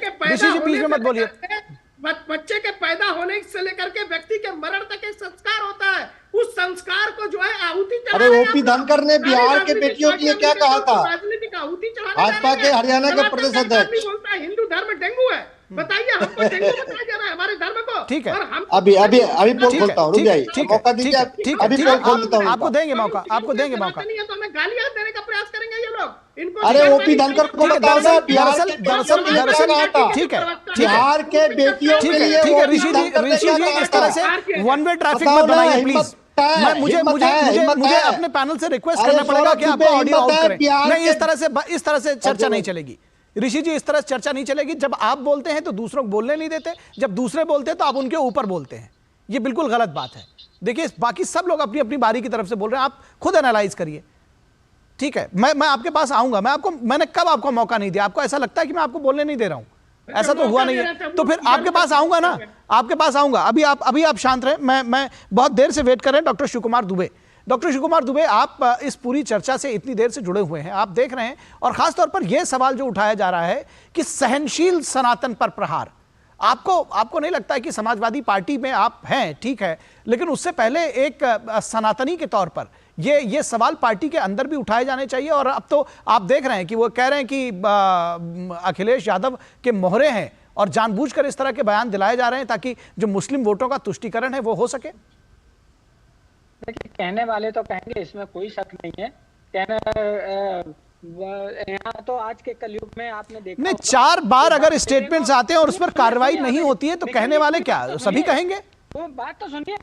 के पैदा होने से लेकर के व्यक्ति के मरण तक एक संस्कार होता है, उस संस्कार को जो है आहुति अरे ओपी धनखड़ ने बिहार के बेटियों के लिए क्या कहा था? राजनीतिक आहुति भाजपा के हरियाणा के प्रदेश अध्यक्ष बोलता है हिंदू धर्म डेंगू है। बताइए हमको डेंगू बताया जा रहा है हमारे धर्म को। ठीक है, अभी पोल खोलता हूँ, रुक जाइए, मौका दीजिए। अभी पोल खोलता हूँ, आपको देंगे मौका, आपको देंगे मौका। तो हमें गालियां देने का प्रयास करेंगे ये लोग। इनको अरे ओपी धनखड़ को बताओ ना, दरअसल ठीक है, बिहार के बेटियों के लिए ठीक है। ऋषि जी इस तरह से वन वे ट्रैफिक मत बनाइए प्लीज। मुझे अपने पैनल से रिक्वेस्ट करना पड़ेगा कि आप ऑडियो आउट करें। नहीं, इस तरह से चर्चा नहीं चलेगी ऋषि जी, इस तरह से चर्चा नहीं चलेगी। जब आप बोलते हैं तो दूसरों को बोलने नहीं देते, जब दूसरे बोलते हैं तो आप उनके ऊपर बोलते हैं। ये बिल्कुल गलत बात है। देखिए बाकी सब लोग अपनी अपनी बारी की तरफ से बोल रहे हैं, आप खुद एनालाइज करिए। ठीक है, मैं आपके पास आऊंगा। मैंने कब आपको मौका नहीं दिया? आपको ऐसा लगता है कि मैं आपको बोलने नहीं दे रहा हूं? ऐसा तो हुआ नहीं है। तो फिर आपके पास आऊंगा ना, आपके पास आऊंगा। अभी आप शांत रहे, मैं बहुत देर से वेट कर रहे हैं। डॉक्टर शिव कुमार दुबे, डॉक्टर शिव कुमार दुबे, आप इस पूरी चर्चा से इतनी देर से जुड़े हुए हैं, आप देख रहे हैं, और खासतौर पर यह सवाल जो उठाया जा रहा है कि सहनशील सनातन पर प्रहार, आपको नहीं लगता है कि समाजवादी पार्टी में आप हैं, ठीक है, लेकिन उससे पहले एक सनातनी के तौर पर ये सवाल पार्टी के अंदर भी उठाए जाने चाहिए? और अब तो आप देख रहे हैं कि वो कह रहे हैं कि अखिलेश यादव के मोहरे हैं, और जानबूझकर इस तरह के बयान दिलाए जा रहे हैं ताकि जो मुस्लिम वोटों का तुष्टीकरण है वो हो सके। देखिए, कहने वाले तो कहेंगे, इसमें कोई शक नहीं है। यहाँ तो आज के कलयुग में आपने देखा नहीं, 4 बार अगर स्टेटमेंट्स आते हैं और उस पर कार्रवाई नहीं होती है तो कहने वाले क्या सभी कहेंगे? वो बात तो सुनिए,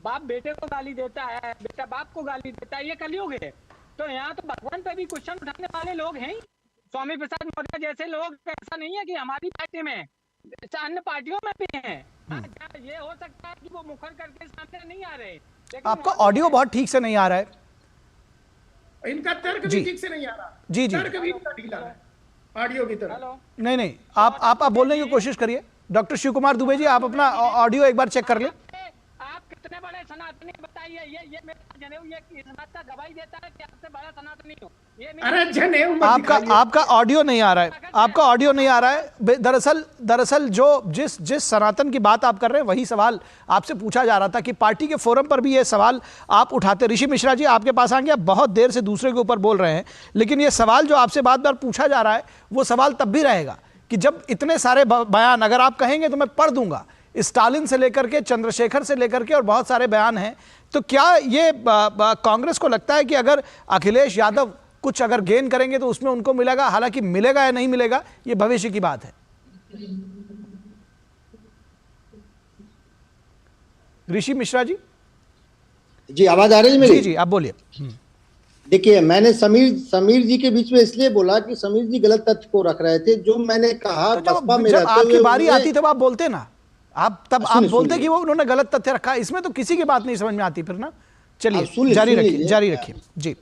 बाप बेटे को गाली देता है, बेटा बाप को गाली देता है, ये कलयुग है। तो यहाँ तो भगवान पे भी क्वेश्चन उठाने वाले लोग हैं। स्वामी प्रसाद मौर्य जैसे लोग, ऐसा नहीं है कि हमारी पार्टी में, अन्य पार्टियों में भी हैं। ये हो सकता है कि वो मुखर करके सामने नहीं आ रहे। आपका ऑडियो बहुत ठीक से नहीं आ रहा है, इनका तर्क भी ठीक से नहीं आ रहा। जी तर्क भी इनका ढीला है ऑडियो की तरह। नहीं, आप बोलने की कोशिश करिए। डॉक्टर शिव कुमार दुबे जी, आप अपना ऑडियो एक बार चेक कर लें। आप कितने बड़े सनातनी बताइए? ये मेरा जनेऊ ये इस बात का गवाही देता है कि आपसे बड़ा सनातनी हो। अरे जनेऊ आपका ऑडियो नहीं आ रहा है, आपका ऑडियो नहीं आ रहा है। दरअसल जो जिस सनातन की बात आप कर रहे हैं वही सवाल आपसे पूछा जा रहा था कि पार्टी के फोरम पर भी ये सवाल आप उठाते। ऋषि मिश्रा जी, आपके पास आएंगे। आप बहुत देर से दूसरे के ऊपर बोल रहे हैं, लेकिन ये सवाल जो आपसे बार बार पूछा जा रहा है वो सवाल तब भी रहेगा कि जब इतने सारे बयान अगर आप कहेंगे तो मैं पढ़ दूंगा, स्टालिन से लेकर के चंद्रशेखर से लेकर के और बहुत सारे बयान हैं, तो क्या ये कांग्रेस को लगता है कि अगर अखिलेश यादव कुछ अगर गेन करेंगे तो उसमें उनको मिलेगा? हालांकि मिलेगा या नहीं मिलेगा ये भविष्य की बात है। ऋषि मिश्रा जी। जी आवाज आ रही है मेरी? जी आप बोलिए। देखिए, मैंने समीर जी के बीच में इसलिए बोला कि समीर जी गलत तथ्य को रख रहे थे। जो मैंने कहा तो बसपा में जब आपकी बारी आती तब आप बोलते ना, आप तब आप बोलते कि वो उन्होंने गलत तथ्य रखा। इसमें तो किसी की बात नहीं समझ में आती फिर ना। चलिए जारी रखिए जी।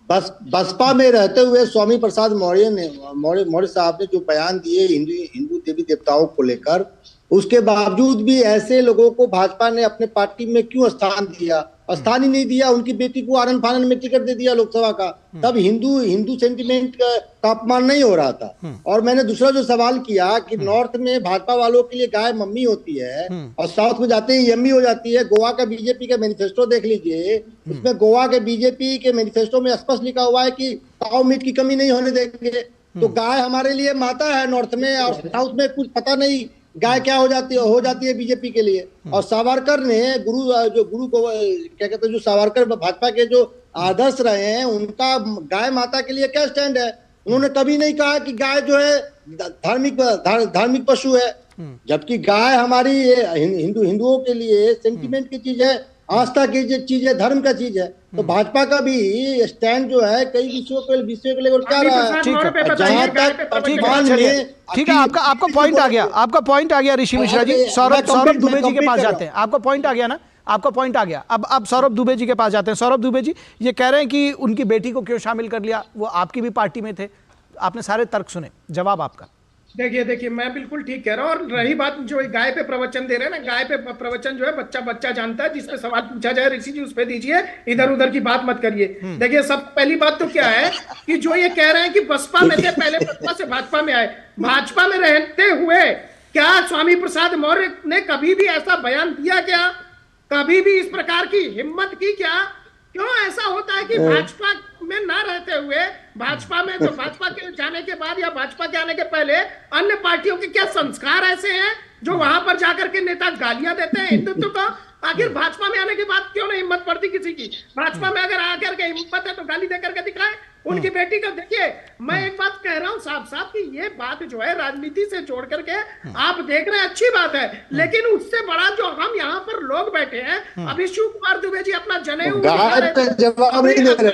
बसपा में रहते हुए स्वामी प्रसाद मौर्य साहब ने जो बयान दिए हिंदू देवी देवताओं को लेकर, उसके बावजूद भी ऐसे लोगों को भाजपा ने अपने पार्टी में क्यों स्थान ही नहीं दिया? उनकी बेटी को आनन फानन में टिकट दे दिया लोकसभा का। तब हिंदू सेंटिमेंट का अपमान नहीं हो रहा था। और मैंने दूसरा जो सवाल किया कि नॉर्थ में भाजपा वालों के लिए गाय मम्मी होती है और साउथ में जाते ही यम्मी हो जाती है। गोवा का बीजेपी का मैनिफेस्टो देख लीजिए, उसमें गोवा के बीजेपी के मैनिफेस्टो में स्पष्ट लिखा हुआ है कि काऊ मीट की कमी नहीं होने देंगे। तो गाय हमारे लिए माता है नॉर्थ में, और साउथ में कुछ पता नहीं गाय क्या हो जाती है बीजेपी के लिए। और सावरकर ने गुरु को क्या कहते हैं, जो सावरकर भाजपा के जो आदर्श रहे हैं, उनका गाय माता के लिए क्या स्टैंड है? उन्होंने कभी नहीं कहा कि गाय जो है धार्मिक पशु है, जबकि गाय हमारी हिंदुओं के लिए सेंटिमेंट की चीज है, आस्था की चीज है, धर्म का चीज है। तो भाजपा का भी स्टैंड जो है कई विषयों के लेकर क्या रहा है? ठीक है, आपका पॉइंट आ गया, आपका पॉइंट आ गया ऋषि मिश्रा जी। सौरभ दुबे जी के पास जाते हैं। आपका पॉइंट आ गया ना, आपका पॉइंट आ गया। अब सौरभ दुबे जी के पास जाते हैं। सौरभ दुबे जी ये कह रहे हैं कि उनकी बेटी को क्यों शामिल कर लिया, वो आपकी भी पार्टी में थे। आपने सारे तर्क सुने, जवाब आपका। देखिए मैं बिल्कुल ठीक कह रहा हूँ। और रही बात जो गाय पे प्रवचन दे रहे हैं ना, गाय पे प्रवचन जो है बच्चा जानता है। जिस पे सवाल पूछा जाए ऋषि जी उस पे दीजिए, इधर उधर की बात मत करिए। देखिए, सब पहली बात तो क्या है कि जो ये कह रहे हैं कि बसपा में थे, पहले बसपा से भाजपा में आए, भाजपा में रहते हुए क्या स्वामी प्रसाद मौर्य ने कभी भी ऐसा बयान दिया क्या? कभी भी इस प्रकार की हिम्मत की क्या? क्यों ऐसा होता है कि भाजपा में ना रहते हुए भाजपा में, तो भाजपा के जाने के बाद या भाजपा के आने के पहले अन्य पार्टियों के क्या संस्कार ऐसे हैं जो वहां पर जाकर के नेता गालियां देते हैं हिंदुत्व को? आखिर भाजपा में आने के बाद क्यों नहीं हिम्मत पड़ती किसी की? भाजपा में अगर आकर के हिम्मत है तो गाली देकर के दिखाए उनकी बेटी को। देखिए, मैं एक बात कह रहा हूं साफ कि ये बात जो है राजनीति से जोड़ करके आप देख रहे हैं, अच्छी बात है, लेकिन उससे बड़ा जो हम यहाँ पर लोग बैठे हैं, अभी शिव कुमार दुबे जी अपना जनेऊ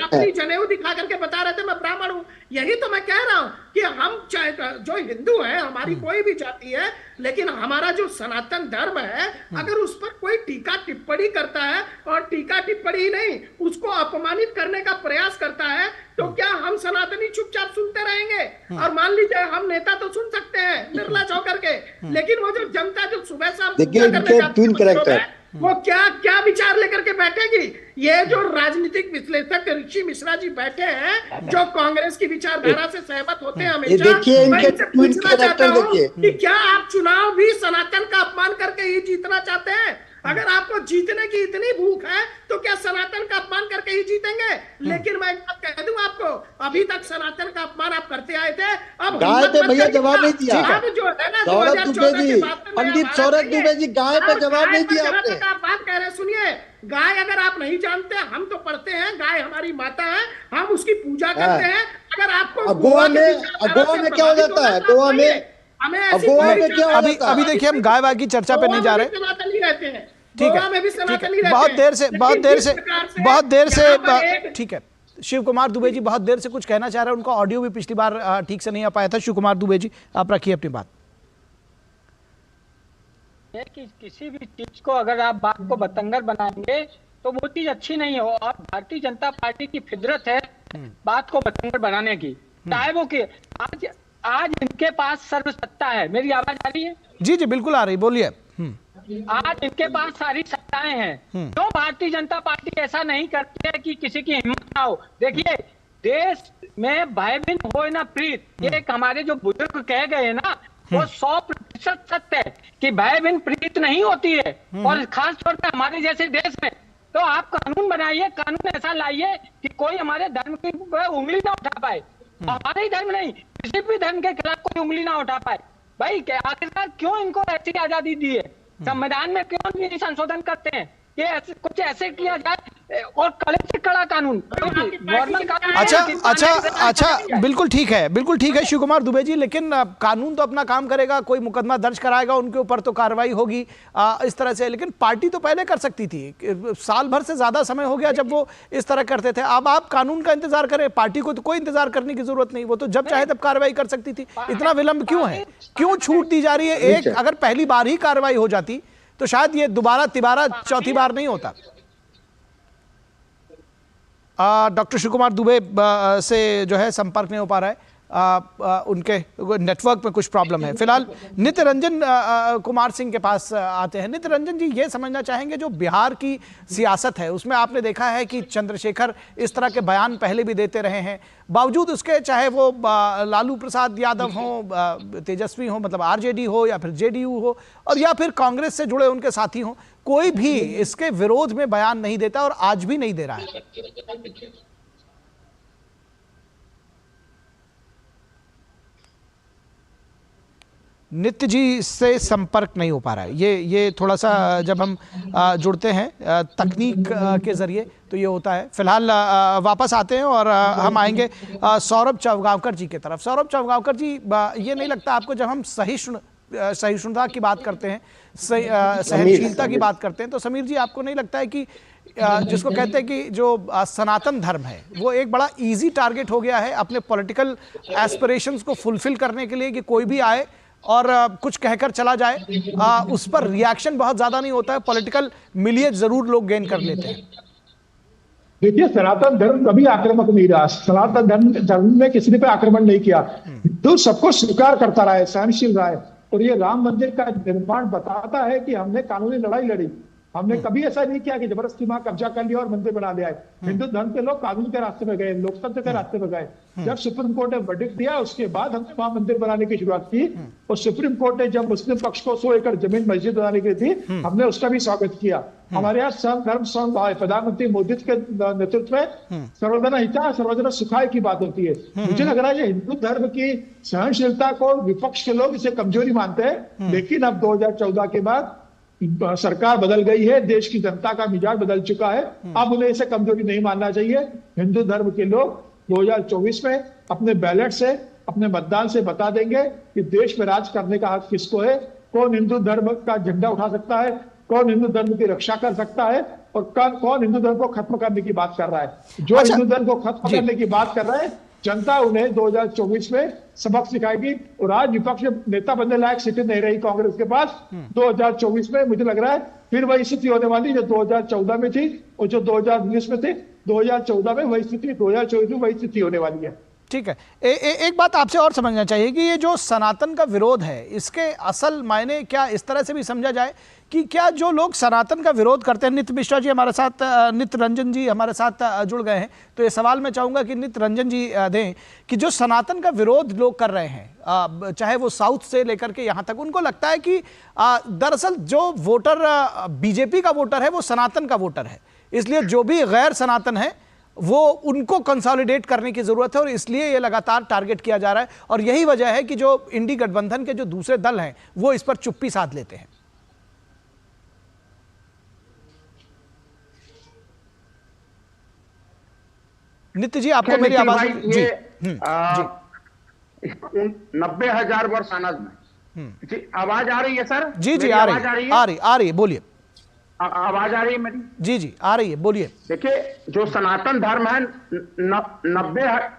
अपनी जनेऊ दिखा करके बता रहे थे मैं ब्राह्मण हूँ। यही तो मैं कह रहा हूँ कि हम जो हिंदू है, हमारी कोई भी जाति है, लेकिन हमारा जो सनातन धर्म है, अगर उस पर कोई टीका टिप्पणी करता है, और टीका टिप्पणी नहीं उसको अपमानित करने का प्रयास करता है, तो क्या हम सनातनी चुपचाप सुनते रहेंगे? और मान लीजिए हम नेता तो सुन सकते हैं निर्लज होकर के, लेकिन वो जो जनता जो सुबह शाम वो क्या विचार लेकर के बैठेगी? ये जो राजनीतिक विश्लेषक ऋषि मिश्रा जी बैठे हैं, जो कांग्रेस की विचारधारा से सहमत होते हैं हमेशा, मैं इनसे पूछना चाहता हूँ कि क्या आप चुनाव भी सनातन का अपमान करके ही जीतना चाहते हैं? अगर आपको जीतने की इतनी भूख है तो क्या सनातन का अपमान करके ही जीतेंगे? लेकिन मैं एक बात कह दूं आपको, अभी तक सनातन का अपमान आप करते आए थे। अब गाय पे भैया जवाब नहीं दिया। अब जो है ना सौरभ दुबे जी, पंडित सौरभ दुबे जी, गाय पे जवाब नहीं दिया आपने। आप बात कह रहे हैं, सुनिए, गाय अगर आप नहीं जानते, हम तो पढ़ते हैं, गाय हमारी माता है, हम उसकी पूजा करते हैं। अगर आपको गोवा में क्या हो जाता है? गोवा में अभी देखिए, हम गायवाद की चर्चा पे नहीं जा रहे। ठीक है, बहुत देर से ठीक है। शिव कुमार दुबे जी बहुत देर से कुछ कहना चाह रहे हैं, उनका ऑडियो भी पिछली बार ठीक से नहीं आ पाया था। शिव कुमार दुबे जी, आप रखिए अपनी बात। कि किसी भी चीज को अगर आप बात को बतंगर बनाएंगे तो वो चीज अच्छी नहीं हो। और भारतीय जनता पार्टी की फितरत है बात को बतंगर बनाने की, चाहे वो कि आज इनके पास सर्वसत्ता है। मेरी आवाज आ रही है? जी जी बिल्कुल आ रही, बोलिए। आज इनके पास सारी सत्ताएं हैं। तो भारतीय जनता पार्टी ऐसा नहीं करती है कि किसी की हिम्मत ना हो। देखिए, देश में भय भिन्न हो ना प्रीत, ये एक हमारे जो बुजुर्ग कह गए ना, वो 100% सत्य है कि भय भिन्न प्रीत नहीं होती है। और खास तौर पर हमारे जैसे देश में तो आप कानून बनाइए, कानून ऐसा लाइए कि कोई हमारे धर्म की उंगली ना उठा पाए। हमारे ही धर्म नहीं, किसी भी धर्म के खिलाफ कोई उंगली ना उठा पाए। भाई आखिरकार क्यों इनको ऐसी आजादी दी है? संविधान में क्यों नहीं संशोधन करते हैं कि ऐसे कुछ ऐसे किया जाए और कड़े से कड़ा कानून, नॉर्मल कानून। अच्छा, बिल्कुल ठीक है शिव कुमार दुबे जी, लेकिन कानून तो अपना काम करेगा, कोई मुकदमा दर्ज कराएगा उनके ऊपर तो कार्रवाई होगी इस तरह से। लेकिन पार्टी तो पहले कर सकती थी, साल भर से ज्यादा समय हो गया जब वो इस तरह करते थे। अब आप कानून का इंतजार करें, पार्टी को तो कोई इंतजार करने की जरूरत नहीं, वो तो जब चाहे तब कार्रवाई कर सकती थी। इतना विलंब क्यों है, क्यों छूट दी जा रही है? एक अगर पहली बार ही कार्रवाई हो जाती तो शायद ये दोबारा तिबारा चौथी बार नहीं होता। डॉक्टर शिव कुमार दुबे से जो है संपर्क नहीं हो पा रहा है, उनके नेटवर्क में कुछ प्रॉब्लम है। फिलहाल नित्य रंजन कुमार सिंह के पास आते हैं। नित्य रंजन जी, ये समझना चाहेंगे जो बिहार की सियासत है उसमें आपने देखा है कि चंद्रशेखर इस तरह के बयान पहले भी देते रहे हैं, बावजूद उसके चाहे वो लालू प्रसाद यादव हो, तेजस्वी हो, मतलब आरजेडी हो या फिर जेडीयू हो, और या फिर कांग्रेस से जुड़े उनके साथी हो, कोई भी इसके विरोध में बयान नहीं देता और आज भी नहीं दे रहा है। नित्य जी से संपर्क नहीं हो पा रहा है। ये थोड़ा सा जब हम जुड़ते हैं तकनीक के जरिए तो ये होता है। फिलहाल वापस आते हैं और हम आएंगे सौरभ चवगांवकर जी की तरफ। सौरभ चवगांवकर जी, ये नहीं लगता आपको जब हम सहिष्णुता की बात करते हैं, सहनशीलता की बात करते हैं, तो समीर जी आपको नहीं लगता है कि जिसको कहते हैं कि जो सनातन धर्म है वो एक बड़ा इजी टारगेट हो गया है अपने पॉलिटिकल एस्पिरेशंस को फुलफिल करने के लिए, कि कोई भी आए और कुछ कहकर चला जाए, उस पर रिएक्शन बहुत ज्यादा नहीं होता है, पॉलिटिकल मिलियत जरूर लोग गेन कर लेते हैं? देखिए, सनातन धर्म कभी आक्रामक नहीं रहा। सनातन धर्म ने किसी पे आक्रमण नहीं किया, तो सबको स्वीकार करता रहा है, सहनशील रहा है। और ये राम मंदिर का निर्माण बताता है कि हमने कानूनी लड़ाई लड़ी, हमने कभी ऐसा नहीं किया कि जबरदस्ती वहां कब्जा कर लिया और मंदिर बना दिया है। हिंदू धर्म के लोग कानून के रास्ते में गए, लोकतंत्र के रास्ते में गए। जब सुप्रीम कोर्ट ने वर्डिक्ट दिया उसके बाद हमने वहां मंदिर बनाने की शुरुआत की, और सुप्रीम कोर्ट ने जब मुस्लिम पक्ष को 100 एकड़ जमीन मस्जिद बनाने की थी, हमने उसका भी स्वागत किया। हमारे यहाँ सर्वधर्म समभाव, प्रधानमंत्री मोदी के नेतृत्व में सर्वजना हिताय सर्वजना सुखाय की बात होती है। मुझे लग रहा है हिंदू धर्म की सहनशीलता को विपक्ष के लोग इसे कमजोरी मानते हैं, लेकिन अब 2014 के बाद सरकार बदल गई है, देश की जनता का मिजाज बदल चुका है, अब उन्हें इसे कमजोरी नहीं मानना चाहिए। हिंदू धर्म के लोग 2024 में अपने बैलेट से, अपने मतदान से बता देंगे कि देश में राज करने का हक किसको है, कौन हिंदू धर्म का झंडा उठा सकता है, कौन हिंदू धर्म की रक्षा कर सकता है, और कौन हिंदू धर्म को खत्म करने की बात कर रहा है। जो हिंदू धर्म को खत्म करने की बात कर रहा है, जनता उन्हें 2024 में सबक सिखाएगी। और आज विपक्ष नेता बनने लायक स्थिति नहीं रही कांग्रेस के पास। 2024 में मुझे लग रहा है फिर वही स्थिति होने वाली जो 2014 में थी और जो 2019 में थी। 2014 में वही स्थिति, 2024 में वही स्थिति होने वाली है। ठीक है। एक बात आपसे और समझना चाहिए कि ये जो सनातन का विरोध है, इसके असल मायने क्या इस तरह से भी समझा जाए कि क्या जो लोग सनातन का विरोध करते हैं, नित्य मिश्रा जी हमारे साथ, नित्य रंजन जी हमारे साथ जुड़ गए हैं, तो ये सवाल मैं चाहूँगा कि नित्य रंजन जी दें कि जो सनातन का विरोध लोग कर रहे हैं, चाहे वो साउथ से लेकर के यहाँ तक, उनको लगता है कि दरअसल जो वोटर बीजेपी का वोटर है वो सनातन का वोटर है, इसलिए जो भी गैर सनातन है वो उनको कंसोलिडेट करने की जरूरत है और इसलिए ये लगातार टारगेट किया जा रहा है। और यही वजह है कि जो इंडी गठबंधन के जो दूसरे दल हैं वो इस पर चुप्पी साध लेते हैं। नित्य जी, आपको मेरी आवाज जी 90,000 वर्ष अनज में जी आवाज आ रही है सर? जी आ रही है, बोलिए। आवाज आ रही है मेरी? जी आ रही है, बोलिए। देखिए, जो सनातन धर्म है,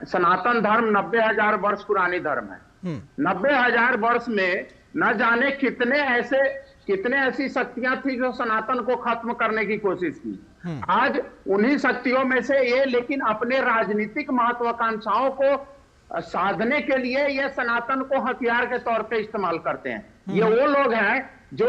सनातन धर्म 90,000 वर्ष पुरानी धर्म है। 90,000 वर्ष में न जाने कितने ऐसी शक्तियां थी जो सनातन को खत्म करने की कोशिश की। आज उन्हीं शक्तियों में से ये, लेकिन अपने राजनीतिक महत्वाकांक्षाओं को साधने के लिए ये सनातन को हथियार के तौर पे इस्तेमाल करते हैं। ये वो लोग हैं जो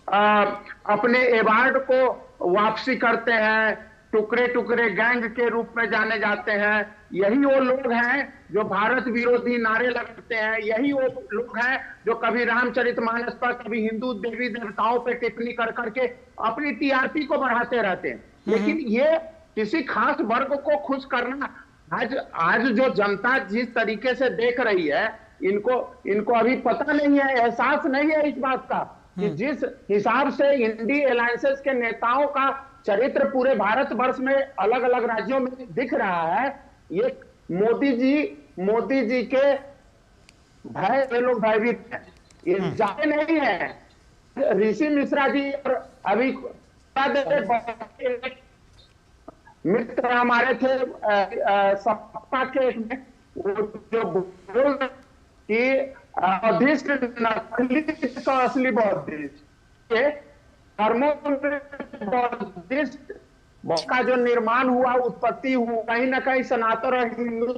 अपने एवार्ड को वापसी करते हैं, टुकड़े टुकड़े गैंग के रूप में जाने जाते हैं। यही वो लोग हैं जो भारत विरोधी नारे लगाते हैं। यही वो लोग हैं जो कभी रामचरितमानस पर, कभी हिंदू देवी देवताओं पे टिप्पणी कर करके अपनी टीआरपी को बढ़ाते रहते हैं। लेकिन ये किसी खास वर्ग को खुश करना, आज जो जनता जिस तरीके से देख रही है इनको अभी पता नहीं है, एहसास नहीं है इस बात का कि जिस हिसाब से इंडी अलायंसेस के नेताओं का चरित्र पूरे भारतवर्ष में अलग अलग राज्यों में दिख रहा है, ये मोदी जी के भय ये लोग भयभीत हैं, ये जाते नहीं है। ऋषि मिश्रा जी और अभी मित्र हमारे थे सपा के में, वो जो बोल कि बौद्धिस्ट नकली तो असली बौद्धिस्ट बौद्धिस्ट का जो निर्माण हुआ, उत्पत्ति हुआ, कहीं ना कहीं सनातन और हिंदू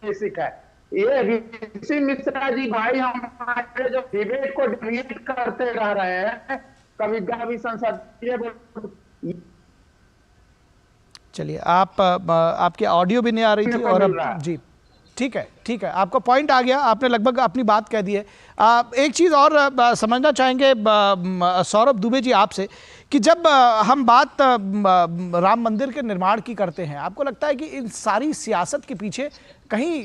बेसिक है। ये ऋषि मिश्रा जी भाई हमारे जो डिबेट को डिबेट करते रह रहे हैं, कभी संसदीय। चलिए, आपकी ऑडियो भी नहीं आ रही थी और अब जी ठीक है, आपका पॉइंट आ गया, आपने लगभग अपनी बात कह दी है। एक चीज़ और समझना चाहेंगे सौरभ दुबे जी आपसे कि जब हम बात राम मंदिर के निर्माण की करते हैं, आपको लगता है कि इन सारी सियासत के पीछे कहीं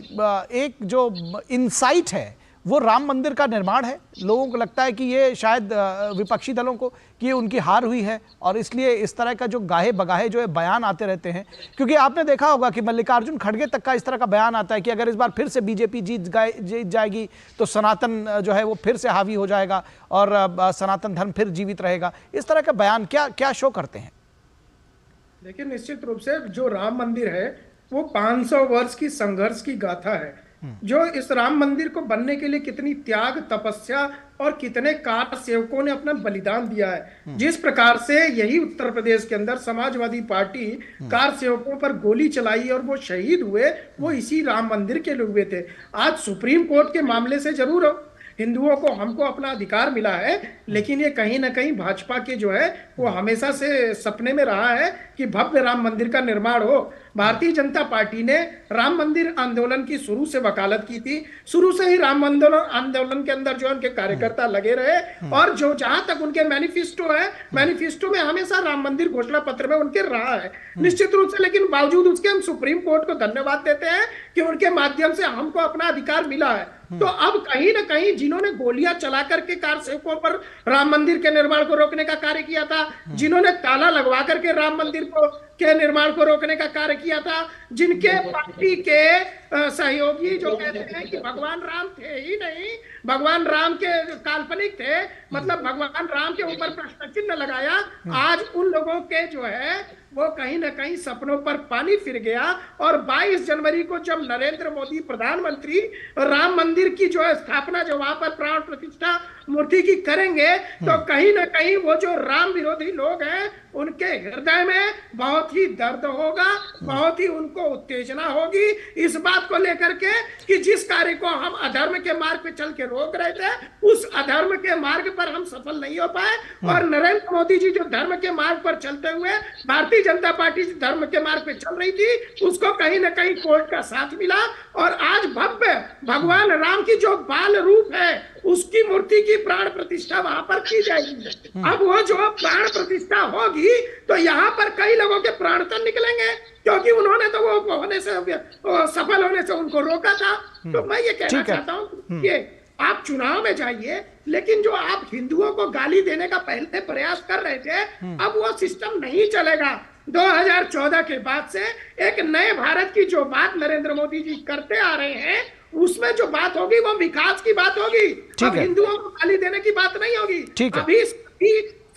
एक जो इनसाइट है वो राम मंदिर का निर्माण है? लोगों को लगता है कि ये शायद विपक्षी दलों को कि ये उनकी हार हुई है और इसलिए इस तरह का जो गाहे बगाहे जो है बयान आते रहते हैं, क्योंकि आपने देखा होगा कि मल्लिकार्जुन खड़गे तक का इस तरह का बयान आता है कि अगर इस बार फिर से बीजेपी जीत जाएगी तो सनातन जो है वो फिर से हावी हो जाएगा और सनातन धर्म फिर जीवित रहेगा। इस तरह का बयान क्या शो करते हैं? देखिए, निश्चित रूप से जो राम मंदिर है वो 500 वर्ष की संघर्ष की गाथा है। जो इस राम मंदिर को बनने के लिए कितनी त्याग, तपस्या और कितने कार सेवकों ने अपना बलिदान दिया है। जिस प्रकार से यही उत्तर प्रदेश के अंदर समाजवादी पार्टी कार सेवकों पर गोली चलाई और वो शहीद हुए, वो इसी राम मंदिर के लोग हुए थे। आज सुप्रीम कोर्ट के मामले से जरूर हिंदुओं को, हमको अपना अधिकार मिला है, लेकिन ये कहीं ना कहीं भाजपा के जो है वो हमेशा से सपने में रहा है कि भव्य राम मंदिर का निर्माण हो। भारतीय जनता पार्टी ने राम मंदिर आंदोलन की शुरू से वकालत की थी। शुरू से ही राम आंदोलन के अंदर जो उनके कार्यकर्ता लगे रहे और जो जहां तक उनके मैनिफेस्टो है, मैनिफेस्टो में हमेशा राम मंदिर घोषणा पत्र में उनके रहा है निश्चित रूप से। लेकिन बावजूद उसके हम सुप्रीम कोर्ट को धन्यवाद देते हैं कि उनके माध्यम से हमको अपना अधिकार मिला है। तो अब कहीं ना कहीं जिन्होंने गोलियां चला करके कार सेवकों पर राम मंदिर के निर्माण को रोकने का कार्य किया था, जिन्होंने ताला लगवा करके राम मंदिर के निर्माण को रोकने का कार्य किया था, जिनके पार्टी के सहयोगी जो कहते हैं कि भगवान राम थे ही नहीं, भगवान राम के काल्पनिक थे, मतलब भगवान राम के ऊपर प्रश्न चिन्ह लगाया, आज उन लोगों के जो है वो कहीं ना कहीं सपनों पर पानी फिर गया। और 22 जनवरी को जब नरेंद्र मोदी प्रधानमंत्री राम मंदिर की जो है स्थापना जो वहां पर प्राण प्रतिष्ठा मूर्ति की करेंगे, तो कहीं ना कहीं वो जो राम विरोधी लोग हैं उनके हृदय में बहुत ही दर्द होगा, बहुत ही उनको उत्तेजना होगी इस बात को लेकर के कि जिस कार्य को हम अधर्म के मार्ग पे चल के रोक रहे थे, उस अधर्म के मार्ग पर हम सफल नहीं हो पाए। और नरेंद्र मोदी जी जो धर्म के मार्ग पर चलते हुए भारतीय जनता पार्टी धर्म के मार्ग पे चल रही थी, उसको कहीं ना कहीं कोर्ट का साथ मिला और आज भव्य भगवान राम की जो बाल रूप है उसकी मूर्ति की प्राण प्रतिष्ठा वहां पर की जाएगी। अब वो जो प्राण प्रतिष्ठा होगी तो यहाँ पर कई लोगों के प्राण तो निकलेंगे, क्योंकि उन्होंने तो वो होने से सफल होने से उनको रोका था। तो मैं ये कहना चाहता हूँ कि आप चुनाव में जाइए, लेकिन जो आप हिंदुओं को गाली देने का पहले प्रयास कर रहे थे, अब वो सिस्टम नहीं चलेगा। 2014 के बाद से एक नए भारत की जो बात नरेंद्र मोदी जी करते आ रहे हैं, उसमें जो बात होगी वो विकास की बात होगी, अब हिंदुओं को गाली देने की बात नहीं होगी। अभी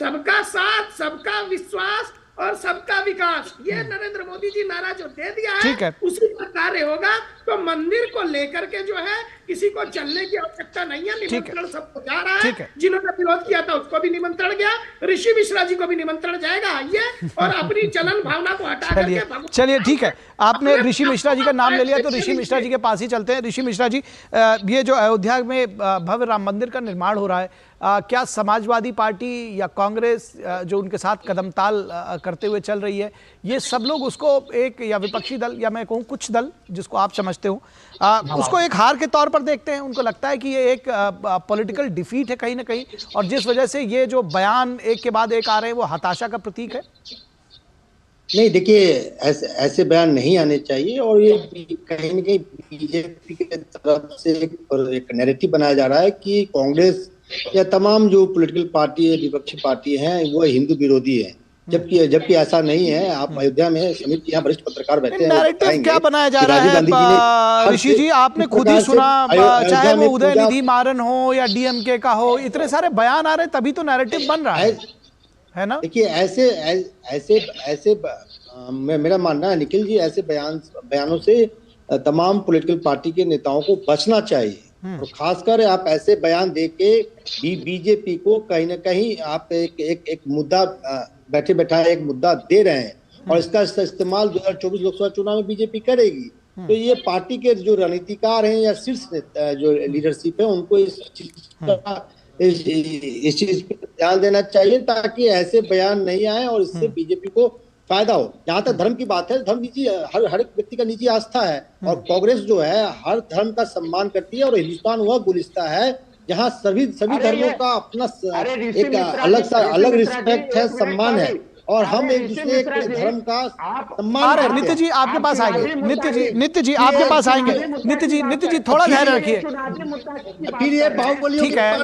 सबका साथ, सबका विश्वास और सबका विकास, ये नरेंद्र मोदी जी नारा जो दे दिया है उसी पर कार्य होगा। तो मंदिर को लेकर के जो है किसी को चलने की आवश्यकता नहीं है, निमंत्रण सबको जा रहा है। जिन्होंने विरोध किया था उसको भी निमंत्रण गया, ऋषि मिश्रा जी को भी निमंत्रण जाएगा। आइए और अपनी चलन भावना को हटा करके चलिए ठीक है, आपने ऋषि मिश्रा जी का नाम ले लिया तो ऋषि मिश्रा जी के पास ही चलते हैं। ऋषि मिश्रा जी, ये जो अयोध्या में भव्य राम मंदिर का निर्माण हो रहा है, क्या समाजवादी पार्टी या कांग्रेस जो उनके साथ कदमताल करते हुए चल रही है, ये सब लोग उसको एक, या विपक्षी दल या मैं कहूँ कुछ दल जिसको आप समझते हो, उसको एक हार के तौर पर देखते हैं? उनको लगता है कि ये एक पॉलिटिकल डिफीट है कहीं ना कहीं, और जिस वजह से ये जो बयान एक के बाद एक आ रहे हैं वो हताशा का प्रतीक है? नहीं, देखिए ऐसे बयान नहीं आने चाहिए, और ये कहीं न कहीं बीजेपी की तरफ से एक नैरेटिव बनाया जा रहा है कि कांग्रेस या तमाम जो पॉलिटिकल पार्टी है, विपक्षी पार्टी हैं, वो हिंदू विरोधी है, जबकि ऐसा नहीं है। आप अयोध्या में समिति के यहाँ वरिष्ठ पत्रकार बैठे हैं, नैरेटिव क्या बनाया जा रहा है ऋषि जी? आपने खुद ही सुना, चाहे वो उदयनिधि मारन हो या डीएमके का हो, इतने सारे बयान आ रहे हैं, तभी तो नैरेटिव बन रहा है ना? देखिए ऐसे मेरा मानना है निखिल जी, ऐसे बयानों से तमाम पॉलिटिकल पार्टी के नेताओं को बचना चाहिए, और खासकर आप ऐसे बयान देके बीजेपी को कहीं ना कहीं आप एक मुद्दा बैठे बैठाए एक मुद्दा दे रहे हैं, और इसका इस्तेमाल 2024 लोकसभा चुनाव में बीजेपी करेगी। तो ये पार्टी के जो रणनीतिकार हैं या शीर्ष जो लीडरशिप है, उनको इस चीज पे ध्यान देना चाहिए, ताकि ऐसे बयान नहीं आए और इससे बीजेपी को फायदा हो। जहां तक धर्म की बात है, धर्म निजी, हर एक व्यक्ति का निजी आस्था है, और कांग्रेस जो है हर धर्म का सम्मान करती है, और हिंदुस्तान वह गुलिस्ता है जहां सभी धर्मों का अपना एक अलग रिस्पेक्ट है, सम्मान है, और हम एक दूसरे के धर्म का सम्मान। नित्य जी आपके पास आएंगे, नित्य जी आपके पास आएंगे, नित्य जी थोड़ा धैर्य रखिए, फिर ये बाहुबलियों ठीक है।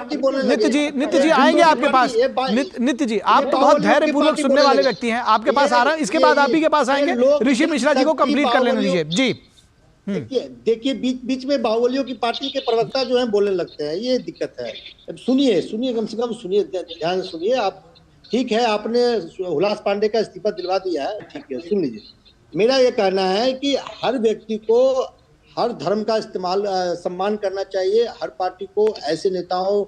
नित्य जी आएंगे आपके पास। नित्य जी आप तो बहुत धैर्य पूर्वक सुनने वाले व्यक्ति हैं, आपके पास आ रहा है, इसके बाद आप ही के पास आएंगे। ऋषि मिश्रा जी को कंप्लीट कर लेने दीजिए जी। देखिए बीच में बाहुबलियों की पार्टी के प्रवक्ता जो हैं बोलने लगते हैं, ये दिक्कत है। अब सुनिए कम से कम सुनिए, ध्यान से सुनिए आप। ठीक है, आपने हुलास पांडे का इस्तीफा दिलवा दिया है, ठीक है, सुन लीजिए। मेरा ये कहना है कि हर व्यक्ति को हर धर्म का सम्मान करना चाहिए, हर पार्टी को ऐसे नेताओं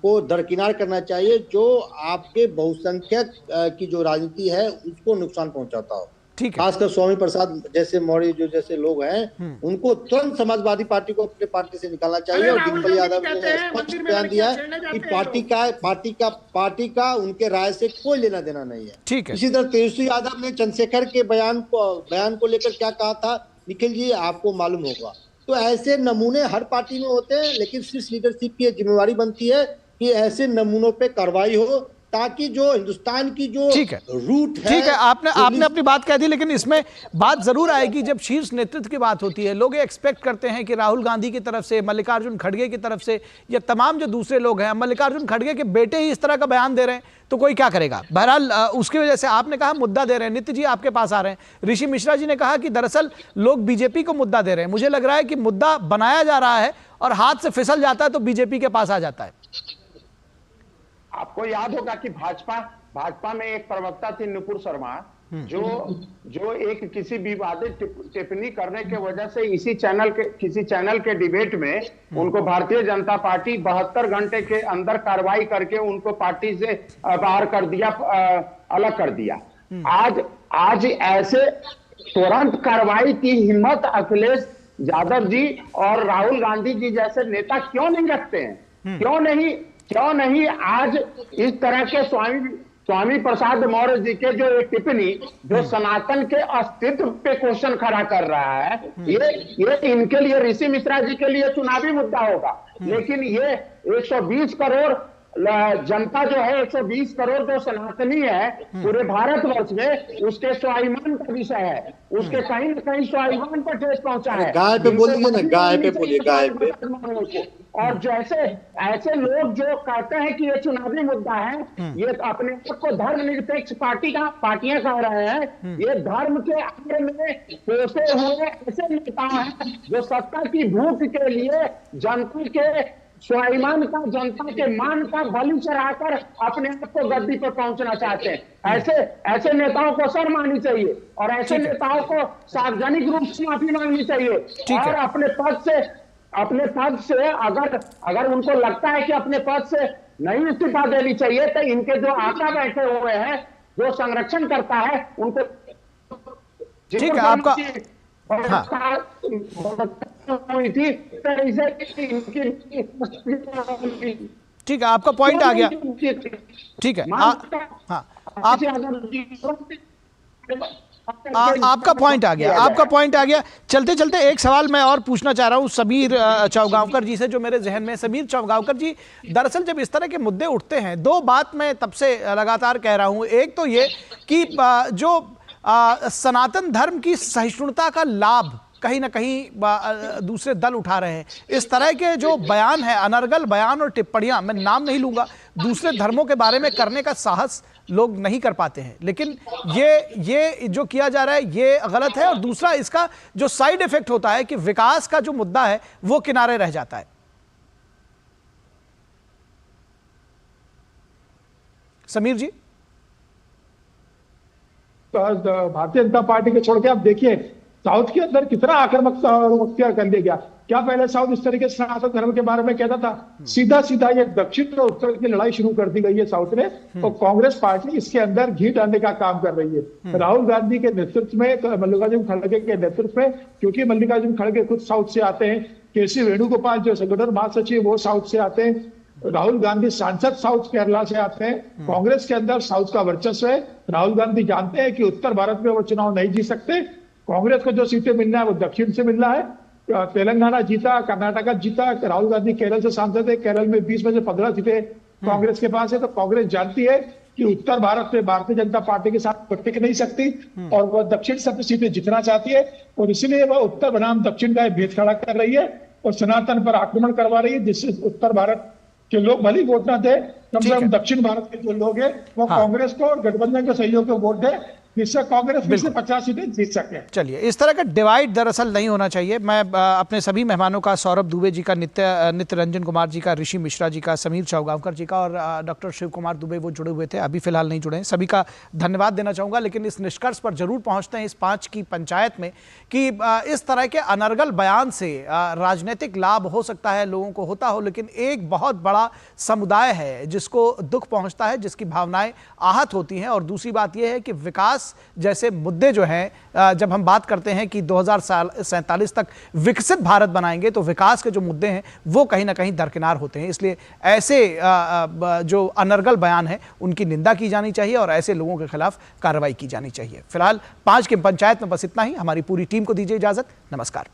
को दरकिनार करना चाहिए जो आपके बहुसंख्यक की जो राजनीति है उसको नुकसान पहुंचाता हो। ठीक है, खासकर स्वामी प्रसाद जैसे मौर्य जो जैसे लोग हैं, उनको तुरंत समाजवादी पार्टी को अपने पार्टी से निकालना चाहिए। और डिम्पल यादव ने स्पष्ट बयान दिया है कि पार्टी का उनके राय से कोई लेना देना नहीं है। ठीक है, इसी तरह तेजस्वी यादव ने चंद्रशेखर के बयान को लेकर क्या कहा था, निखिल जी आपको मालूम होगा। तो ऐसे नमूने हर पार्टी में होते हैं, लेकिन शीर्ष लीडरशिप की जिम्मेवारी बनती है कि ऐसे नमूनों पे कार्रवाई हो, ताकि जो हिंदुस्तान की जो रूट है। ठीक है, आपने अपनी बात कह दी, लेकिन इसमें बात जरूर आएगी जब शीर्ष नेतृत्व की बात होती है। लोग एक्सपेक्ट करते हैं कि राहुल गांधी की तरफ से, मल्लिकार्जुन खड़गे की तरफ से, या तमाम जो दूसरे लोग हैं, मल्लिकार्जुन खड़गे के बेटे ही इस तरह का बयान दे रहे हैं तो कोई क्या करेगा। बहरहाल उसकी वजह से आपने कहा मुद्दा दे रहे हैं। नित्य जी आपके पास आ रहे हैं। ऋषि मिश्रा जी ने कहा कि दरअसल लोग बीजेपी को मुद्दा दे रहे हैं। मुझे लग रहा है कि मुद्दा बनाया जा रहा है और हाथ से फिसल जाता है तो बीजेपी के पास आ जाता है। आपको याद होगा कि भाजपा में एक प्रवक्ता थी नुपुर शर्मा, जो एक किसी विवादित टिप्पणी करने के वजह से किसी चैनल के डिबेट में उनको भारतीय जनता पार्टी 72 घंटे के अंदर कार्रवाई करके उनको पार्टी से बाहर कर दिया, अलग कर दिया। आज ऐसे तुरंत कार्रवाई की हिम्मत अखिलेश यादव जी और राहुल गांधी जी जैसे नेता क्यों नहीं रखते हैं? क्यों नहीं आज इस तरह के स्वामी प्रसाद मौर्य जी के जो एक टिप्पणी जो सनातन के अस्तित्व पे क्वेश्चन खड़ा कर रहा है, ये इनके लिए, ऋषि मिश्रा जी के लिए चुनावी मुद्दा होगा। लेकिन ये 120 करोड़ जनता जो है, 120 करोड़ जो सनातनी है पूरे भारतवर्ष में, उसके स्वाभिमान का विषय है। उसके कहीं न कहीं स्वाभिमान पर ठेस पहुंचा है। गाय पे बोलिए ना, गाय पे बोलिए, गाय पे। और जैसे ऐसे लोग जो कहते हैं कि ये चुनावी मुद्दा है, ये अपने आप को धर्मनिरपेक्ष पार्टियां कह रहे हैं। ये धर्म के आगे में पोसे हुए ऐसे नेता हैं जो सत्ता की भूख के लिए जनता के स्वाभिमान का, जनता के मान का बलि चढ़ाकर अपने आप को गद्दी पर पहुंचना चाहते हैं। ऐसे नेताओं को शर्म आनी चाहिए, और ऐसे नेताओं को सार्वजनिक रूप से माफी मांगनी चाहिए। और अपने पद से अगर उनको लगता है कि अपने पद से नहीं इस्तीफा देनी चाहिए, तो इनके जो आका बैठे हुए हैं, जो संरक्षण करता है, उनको ठीक है। आपका ठीक है, आपका पॉइंट आ गया। ठीक है, आपका पॉइंट आ गया। चलते चलते एक सवाल मैं और पूछना चाह रहा हूं समीर चौगांवकर जी से, जो मेरे जहन में। समीर चौगांवकर जी, दरअसल जब इस तरह के मुद्दे उठते हैं, दो बात मैं तब से लगातार कह रहा हूं। एक तो ये कि जो सनातन धर्म की सहिष्णुता का लाभ कहीं ना कहीं दूसरे दल उठा रहे हैं। इस तरह के जो बयान है, अनर्गल बयान और टिप्पणियां, मैं नाम नहीं लूंगा, दूसरे धर्मों के बारे में करने का साहस लोग नहीं कर पाते हैं, लेकिन ये जो किया जा रहा है ये गलत है। और दूसरा, इसका जो साइड इफेक्ट होता है कि विकास का जो मुद्दा है वो किनारे रह जाता है। समीर जी, भारतीय जनता पार्टी के छोड़ के आप देखिए साउथ के अंदर कितना आक्रामक कर लिया गया। क्या पहले साउथ इस तरीके से सनातन धर्म के बारे में कहता था? सीधा सीधा ये दक्षिण और उत्तर की लड़ाई शुरू कर दी गई है साउथ ने, और कांग्रेस पार्टी इसके अंदर घी डालने का काम कर रही है। राहुल गांधी के नेतृत्व में, मल्लिकार्जुन खड़गे के नेतृत्व में, क्योंकि मल्लिकार्जुन खड़गे खुद साउथ से आते हैं, केसी वेणुगोपाल जो संगठन महासचिव वो साउथ से आते हैं, राहुल गांधी सांसद साउथ केरला से आते हैं, कांग्रेस के अंदर साउथ का वर्चस्व है। राहुल गांधी जानते हैं कि उत्तर भारत में वो चुनाव नहीं जीत सकते, कांग्रेस को जो सीटें मिलना है वो दक्षिण से मिलना है। तेलंगाना जीता, कर्नाटका जीता, राहुल गांधी केरल से सांसद है, केरल में 20 में से 15 सीटें कांग्रेस के पास है। तो कांग्रेस जानती है कि उत्तर भारत में भारतीय जनता पार्टी के साथ टिक नहीं सकती और वह दक्षिण से सीटें जीतना चाहती है, और इसलिए वह उत्तर बनाम दक्षिण का भेद खड़ा कर रही है और सनातन पर आक्रमण करवा रही है, जिससे उत्तर भारत के लोग भले वोट ना दे, कम से कम दक्षिण भारत के जो लोग हैं वो कांग्रेस को और गठबंधन के सहयोग को वोट दे, जिससे कांग्रेस फिर से 50 सीटें जीत सके। चलिए, इस तरह का डिवाइड दरअसल नहीं होना चाहिए। मैं अपने सभी मेहमानों का, सौरभ दुबे जी का, नित्य रंजन कुमार जी का, ऋषि मिश्रा जी का, समीर चौगांवकर जी का और डॉक्टर शिव कुमार दुबे वो जुड़े हुए थे, अभी फिलहाल नहीं जुड़े हैं, सभी का धन्यवाद देना चाहूँगा। लेकिन इस निष्कर्ष पर जरूर पहुँचते हैं इस 5 की पंचायत में कि इस तरह के अनर्गल बयान से राजनीतिक लाभ हो सकता है, लोगों को होता हो, लेकिन एक बहुत बड़ा समुदाय है जिसको दुख पहुँचता है, जिसकी भावनाएं आहत होती हैं। और दूसरी बात यह है कि विकास जैसे मुद्दे जो हैं, जब हम बात करते हैं कि 2047 तक विकसित भारत बनाएंगे, तो विकास के जो मुद्दे हैं वो कहीं ना कहीं दरकिनार होते हैं। इसलिए ऐसे जो अनर्गल बयान है उनकी निंदा की जानी चाहिए और ऐसे लोगों के खिलाफ कार्रवाई की जानी चाहिए। फिलहाल 5 की पंचायत में बस इतना ही। हमारी पूरी टीम को दीजिए इजाजत। नमस्कार।